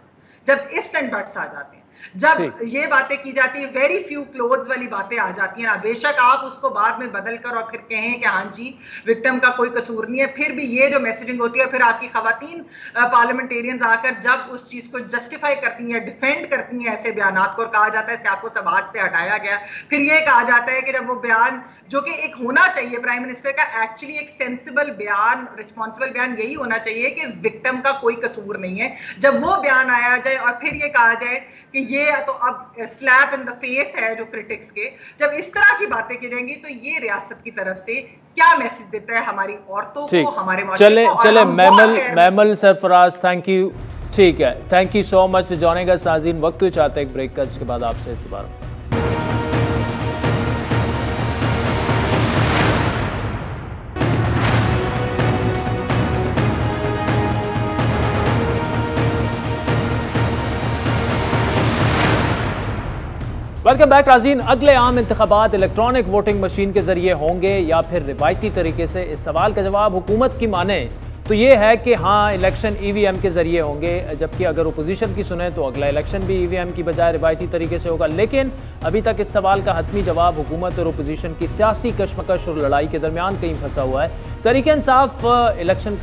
जब इफ्स एंड बट्स आ जाते हैं, जब ये बातें की जाती है, वेरी फ्यू क्लोज वाली बातें आ जाती हैं ना, बेशक आप उसको बाद में बदल कर और फिर कहें कि हाँ जी विक्टिम का कोई कसूर नहीं है, फिर भी ये जो मैसेजिंग होती है, फिर आपकी खवातीन पार्लियामेंटेरियंस आकर जब उस चीज को जस्टिफाई करती हैं, डिफेंड करती हैं ऐसे बयानात को, और कहा जाता है सियासत को समाज से हटाया गया, फिर ये कहा जाता है कि जब वो बयान जो कि एक होना चाहिए प्राइम मिनिस्टर का, एक्चुअली एक सेंसिबल बयान, रिस्पॉन्सिबल बयान यही होना चाहिए कि विक्टिम का कोई कसूर नहीं है, जब वो बयान आया जाए और फिर ये कहा जाए कि ये तो अब स्लैप इन द फेस है जो क्रिटिक्स के, जब इस तरह की बातें की जाएंगी तो ये रियासत की तरफ से क्या मैसेज देता है हमारी औरतों को, हमारे चले मैमल सरफराज, थैंक यू। ठीक है, thank you so much for joining अस। नाज़रीन, वक्त तो चाहते हैं एक ब्रेक का, इसके बाद आपसे दोबारा। वेलकम बैक नाज़रीन। अगले आम इंतखाबात इलेक्ट्रॉनिक वोटिंग मशीन के जरिए होंगे या फिर रिवायती तरीके से? इस सवाल का जवाब हुकूमत की माने तो ये है कि हाँ, इलेक्शन EVM के जरिए होंगे, जबकि अगर ओपोजिशन की सुने तो अगला इलेक्शन भी EVM की बजाय रिवायती तरीके से होगा। लेकिन अभी तक इस सवाल का हतमी जवाब हुकूमत और ओपोजिशन की सियासी कशमकश और लड़ाई के दरमियान कहीं फंसा हुआ है। तहरीक इंसाफ इलेक्शन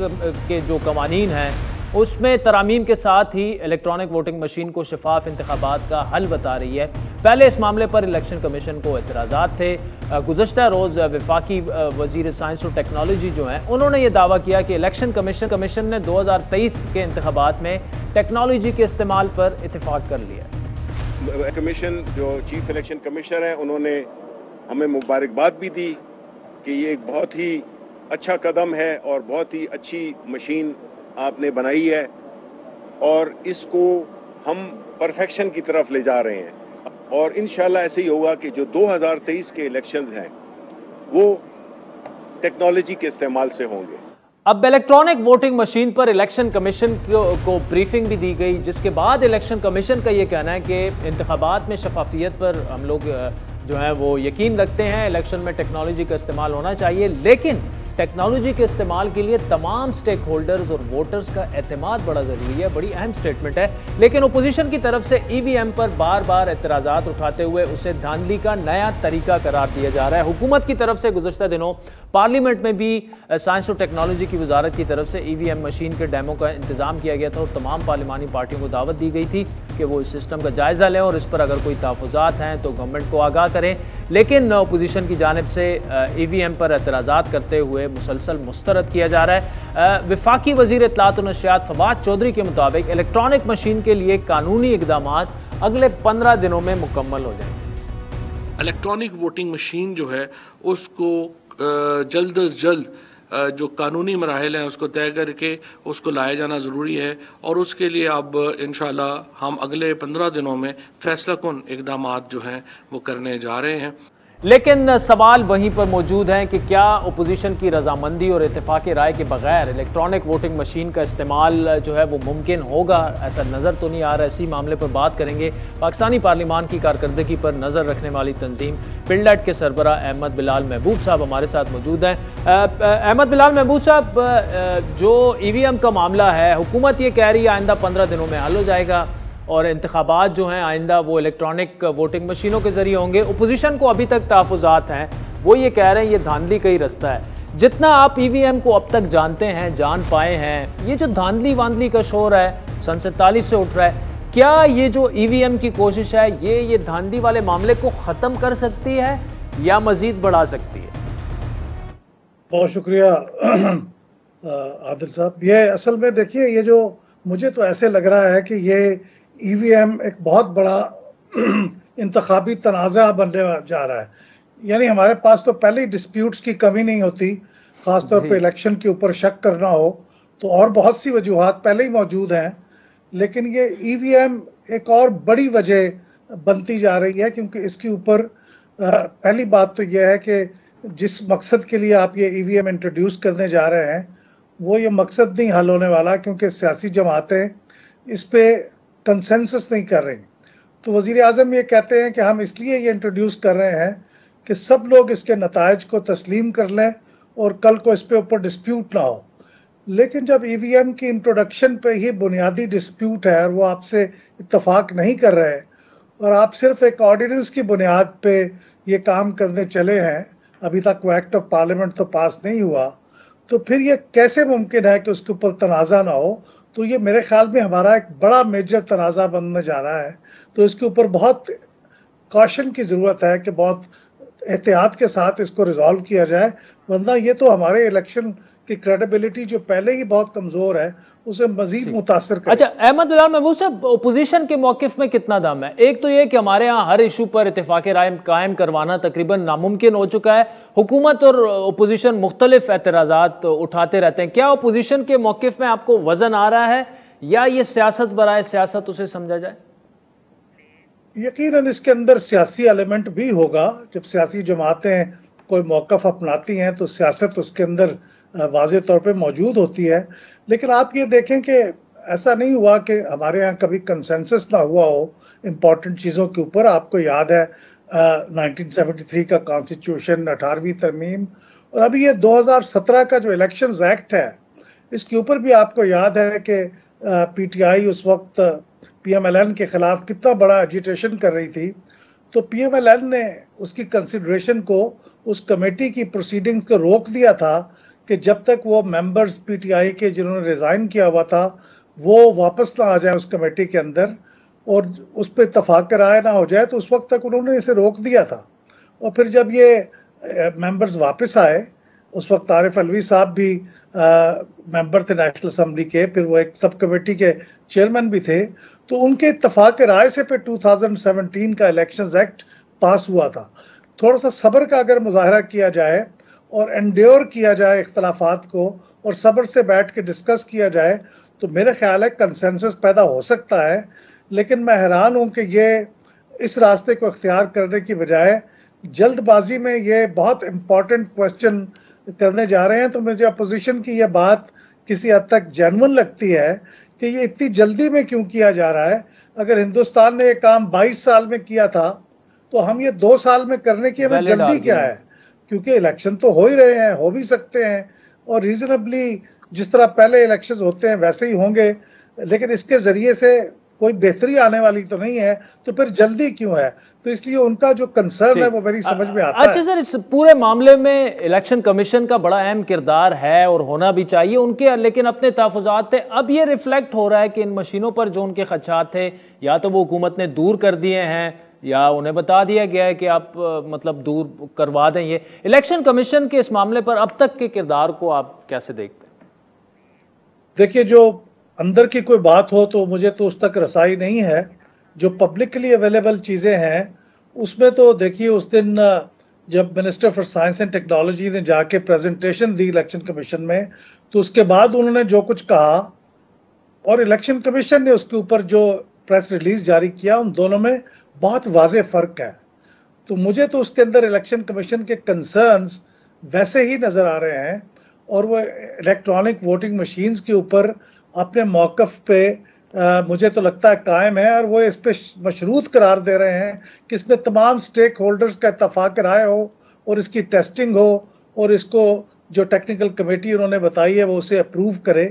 के जो कवानीन हैं उसमें तरामीम के साथ ही इलेक्ट्रॉनिक वोटिंग मशीन को शफाफ इंतखाबात का हल बता रही है। पहले इस मामले पर इलेक्शन कमीशन को एतराज़ात थे। गुज़श्ता रोज़ वफाकी वज़ीर साइंस और टेक्नोलॉजी जो हैं उन्होंने ये दावा किया कि इलेक्शन कमीशन ने 2023 के इंतखाबात में टेक्नोलॉजी के इस्तेमाल पर इत्तेफाक कर लिया। कमीशन जो चीफ इलेक्शन कमिश्नर हैं उन्होंने हमें मुबारकबाद भी दी कि ये एक बहुत ही अच्छा कदम है और बहुत ही अच्छी मशीन आपने बनाई है और इसको हम परफेक्शन की तरफ ले जा रहे हैं और इंशाल्लाह ऐसे ही होगा कि जो 2023 के इलेक्शंस हैं वो टेक्नोलॉजी के इस्तेमाल से होंगे। अब इलेक्ट्रॉनिक वोटिंग मशीन पर इलेक्शन कमीशन को ब्रीफिंग भी दी गई, जिसके बाद इलेक्शन कमीशन का ये कहना है कि इंतखाबात में शफाफियत पर हम लोग जो है वो यकीन रखते हैं, इलेक्शन में टेक्नोलॉजी का इस्तेमाल होना चाहिए, लेकिन टेक्नोलॉजी के इस्तेमाल के लिए तमाम स्टेक होल्डर्स और वोटर्स का एतमाद बड़ा ज़रूरी है। बड़ी अहम स्टेटमेंट है। लेकिन ओपोजिशन की तरफ से EVM पर बार बार एतराज़ात उठाते हुए उसे धांधली का नया तरीका करार दिया जा रहा है। हुकूमत की तरफ से गुज़श्ता दिनों पार्लियामेंट में भी साइंस और टेक्नोलॉजी की वजारत की तरफ से EVM मशीन के डेमो का इंतजाम किया गया था और तमाम पार्लिमानी पार्टियों को दावत दी गई थी कि वो इस सिस्टम का जायज़ा लें और इस पर अगर कोई तहफ़्फ़ुज़ात हैं तो गवर्नमेंट को आगाह करें। लेकिन अपोजिशन की जानिब से EVM पर एतराज़ात करते हुए मुसलसल मुस्तरद किया जा रहा है। वफाकी वज़ीर इत्तलात और नशरियात फवाद चौधरी के मुताबिक इलेक्ट्रॉनिक मशीन के लिए कानूनी इक़दामात अगले 15 दिनों में मुकम्मल हो जाएंगे। इलेक्ट्रॉनिक वोटिंग मशीन जो है उसको जल्द अज जल्द जो कानूनी मराहल हैं उसको तय करके उसको लाया जाना ज़रूरी है और उसके लिए अब इंशाल्लाह हम अगले 15 दिनों में फैसला कुन इक़दामात जो हैं वो करने जा रहे हैं। लेकिन सवाल वहीं पर मौजूद है कि क्या ओपोजिशन की रजामंदी और इत्तेफाक राय के बगैर इलेक्ट्रॉनिक वोटिंग मशीन का इस्तेमाल जो है वो मुमकिन होगा? ऐसा नज़र तो नहीं आ रहा। इसी मामले पर बात करेंगे। पाकिस्तानी पार्लिमान की कारकर्दगी पर नज़र रखने वाली तंजीम पिल्डट के सरबराह अहमद बिलाल महबूब साहब हमारे साथ मौजूद हैं। अहमद बिलाल महबूब साहब, जो EVM का मामला है, हुकूमत ये कह रही है आइंदा 15 दिनों में हल हो जाएगा और इंतखाबात जो हैं आइंदा वो इलेक्ट्रॉनिक वोटिंग मशीनों के जरिए होंगे। ओपोजिशन को अभी तक तहफ़्फ़ुज़ात हैं, वो ये कह रहे हैं ये धांधली का ही रास्ता है। जितना आप EVM को अब तक जानते हैं, जान पाए हैं, ये जो धांधली वांधली का शोर है सन 47 से उठ रहा है, क्या ये जो EVM की कोशिश है ये धांधली वाले मामले को ख़त्म कर सकती है या मज़ीद बढ़ा सकती है? बहुत शुक्रिया आदिल साहब। ये असल में देखिए, ये जो मुझे तो ऐसे लग रहा है कि ये EVM एक बहुत बड़ा इंतखाबी तनाज़ा बनने जा रहा है। यानी हमारे पास तो पहले ही डिस्प्यूट्स की कमी नहीं होती, ख़ासतौर पे इलेक्शन के ऊपर शक करना हो तो, और बहुत सी वजूहात पहले ही मौजूद हैं। लेकिन ये EVM एक और बड़ी वजह बनती जा रही है, क्योंकि इसके ऊपर पहली बात तो यह है कि जिस मकसद के लिए आप ये EVM इंट्रोड्यूस करने जा रहे हैं वो ये मकसद नहीं हल होने वाला, क्योंकि सियासी जमातें इस पे कंसेंसस नहीं कर रही। तो वज़ीर आज़म ये कहते हैं कि हम इसलिए ये इंट्रोड्यूस कर रहे हैं कि सब लोग इसके नताइज को तस्लीम कर लें और कल को इस पे ऊपर डिस्प्यूट ना हो। लेकिन जब ईवीएम की इंट्रोडक्शन पे ही बुनियादी डिस्प्यूट है और वो आपसे इत्तेफाक नहीं कर रहे और आप सिर्फ एक ऑर्डिनेंस की बुनियाद पे ये काम करने चले हैं, अभी तक वो एक्ट ऑफ पार्लियामेंट तो पास नहीं हुआ, तो फिर ये कैसे मुमकिन है कि उसके ऊपर तनाज़ा ना हो? तो ये मेरे ख्याल में हमारा एक बड़ा मेजर तनाज़ा बनने जा रहा है। तो इसके ऊपर बहुत कॉशन की ज़रूरत है कि बहुत एहतियात के साथ इसको रिजॉल्व किया जाए, वरना ये तो हमारे इलेक्शन की क्रेडिबिलिटी जो पहले ही बहुत कमज़ोर है उसे मजीद मुतासर करे। अच्छा अहमद बिलाल महबूब साहब, ओपोजिशन के मौक़िफ़ में कितना दम है? एक तो ये कि हमारे यहाँ हर इशू पर इत्तेफाक राय कायम करवाना तकरीबन नामुमकिन हो चुका है, हुकूमत और ओपोजिशन मुख्तलिफ एतराज़ात उठाते रहते हैं। क्या ओपोजिशन के मौक़िफ़ में आपको वज़न आ रहा है या ये सियासत बराए सियासत उसे समझा जाए? यकीनन इसके अंदर सियासी एलिमेंट भी होगा। जब सियासी जमातें कोई मौक़िफ़ अपनाती हैं तो सियासत उसके अंदर वाज़े तौर पे मौजूद होती है। लेकिन आप ये देखें कि ऐसा नहीं हुआ कि हमारे यहाँ कभी कंसेंसस ना हुआ हो इम्पॉर्टेंट चीज़ों के ऊपर। आपको याद है 1973 का कॉन्स्टिट्यूशन, 18वीं तरमीम, और अभी ये 2017 का जो इलेक्शंस एक्ट है इसके ऊपर भी आपको याद है कि पीटीआई उस वक्त पीएमएलएन के ख़िलाफ़ कितना बड़ा एजिटेशन कर रही थी। तो पीएमएलएन ने उसकी कंसिडरेशन को, उस कमेटी की प्रोसीडिंग्स को रोक दिया था कि जब तक वो मेंबर्स पीटीआई के जिन्होंने रिज़ाइन किया हुआ था वो वापस ना आ जाए उस कमेटी के अंदर और उस पर इत्तफाक राय ना हो जाए, तो उस वक्त तक उन्होंने इसे रोक दिया था। और फिर जब ये मेंबर्स वापस आए, उस वक्त आरिफ अलवी साहब भी मेंबर थे नेशनल असम्बली के, फिर वो एक सब कमेटी के चेयरमैन भी थे, तो उनके इत्तफाक राय से फिर 2017 का इलेक्शंस एक्ट पास हुआ था। थोड़ा सा सब्र का अगर मुजाहरा किया जाए और एंड्योर किया जाए इख्तलाफात को और सब्र से बैठ के डिस्कस किया जाए तो मेरा ख्याल है कंसेंसस पैदा हो सकता है। लेकिन मैं हैरान हूँ कि ये इस रास्ते को इख्तियार करने की बजाय जल्दबाजी में ये बहुत इम्पॉर्टेंट क्वेश्चन करने जा रहे हैं। तो मुझे अपोजिशन की ये बात किसी हद तक जेन्युइन लगती है कि ये इतनी जल्दी में क्यों किया जा रहा है। अगर हिंदुस्तान ने ये काम 22 साल में किया था तो हम ये 2 साल में करने की हमें जल्दी क्या है? क्योंकि इलेक्शन तो हो ही रहे हैं, हो भी सकते हैं और रीजनेबली जिस तरह पहले इलेक्शंस होते हैं वैसे ही होंगे, लेकिन इसके ज़रिए से कोई बेहतरी आने वाली तो नहीं है, तो फिर जल्दी क्यों है? तो इसलिए उनका जो कंसर्न है वो मेरी समझ में आता है। अच्छा सर, इस पूरे मामले में इलेक्शन कमीशन का बड़ा अहम किरदार है और होना भी चाहिए उनके, लेकिन अपने तहफ़्फ़ुज़ात थे। अब ये रिफ्लेक्ट हो रहा है कि इन मशीनों पर जो उनके खदशात थे या तो वो हुकूमत ने दूर कर दिए हैं या उन्हें बता दिया गया है कि आप मतलब दूर करवा दें। ये इलेक्शन कमीशन के इस मामले पर अब तक के किरदार को आप कैसे देखते हैं? देखिए, जो अंदर की कोई बात हो तो मुझे तो उस तक रसाई नहीं है। जो पब्लिकली अवेलेबल चीज़ें हैं उसमें तो देखिए, उस दिन जब minister for science and technology ने जाके प्रेजेंटेशन दी इलेक्शन कमीशन में, तो उसके बाद उन्होंने जो कुछ कहा और इलेक्शन कमीशन ने उसके ऊपर जो प्रेस रिलीज जारी किया, उन दोनों में बहुत वाज़ेह फ़र्क है। तो मुझे तो उसके अंदर इलेक्शन कमीशन के कंसर्न्स वैसे ही नज़र आ रहे हैं और वो इलेक्ट्रॉनिक वोटिंग मशीन्स के ऊपर अपने मौक़िफ़ पे मुझे तो लगता है कायम है और वो इस पर मशरूत करार दे रहे हैं कि इसमें तमाम स्टेक होल्डर्स का इत्तफाक राय हो और इसकी टेस्टिंग हो और इसको जो टेक्निकल कमेटी उन्होंने बताई है वो उसे अप्रूव करे।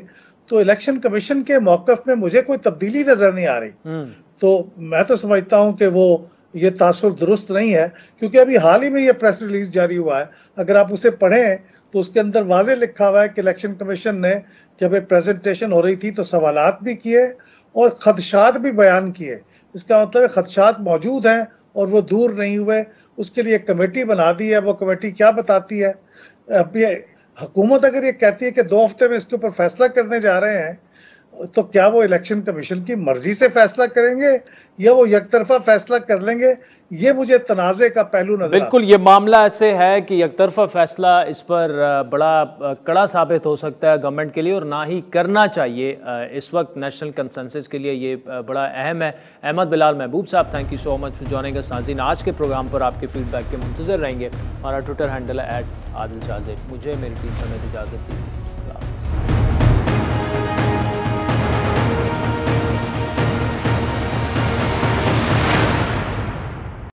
तो इलेक्शन कमीशन के मौक़िफ़ में मुझे कोई तब्दीली नज़र नहीं आ रही। तो मैं तो समझता हूँ कि वो ये तासुर दुरुस्त नहीं है, क्योंकि अभी हाल ही में ये प्रेस रिलीज जारी हुआ है। अगर आप उसे पढ़ें तो उसके अंदर वाज़े लिखा हुआ है कि इलेक्शन कमीशन ने जब एक प्रेजेंटेशन हो रही थी तो सवालात भी किए और खदशात भी बयान किए। इसका मतलब खदशात मौजूद हैं और वो दूर नहीं हुए। उसके लिए एक कमेटी बना दी है। वो कमेटी क्या बताती है? अब ये हुकूमत अगर ये कहती है कि 2 हफ्ते में इसके ऊपर फैसला करने जा रहे हैं, तो क्या वो इलेक्शन कमीशन की मर्जी से फैसला करेंगे या वो यकतरफा फैसला कर लेंगे? ये मुझे तनाज़े का पहलू नजर बिल्कुल, ये मामला ऐसे है कि यकतरफा फैसला इस पर बड़ा कड़ा साबित हो सकता है गवर्नमेंट के लिए और ना ही करना चाहिए। इस वक्त नेशनल कंसेंसस के लिए ये बड़ा अहम है। अहमद बिलाल महबूब साहब, thank you so much for joining अस। नाज़रीन, आज के प्रोग्राम पर आपके फीडबैक के मुंतज़िर रहेंगे। हमारा ट्विटर हैंडल है @आदिल शाज़ेब। मुझे मेरी टीम समेत इजाज़त दी।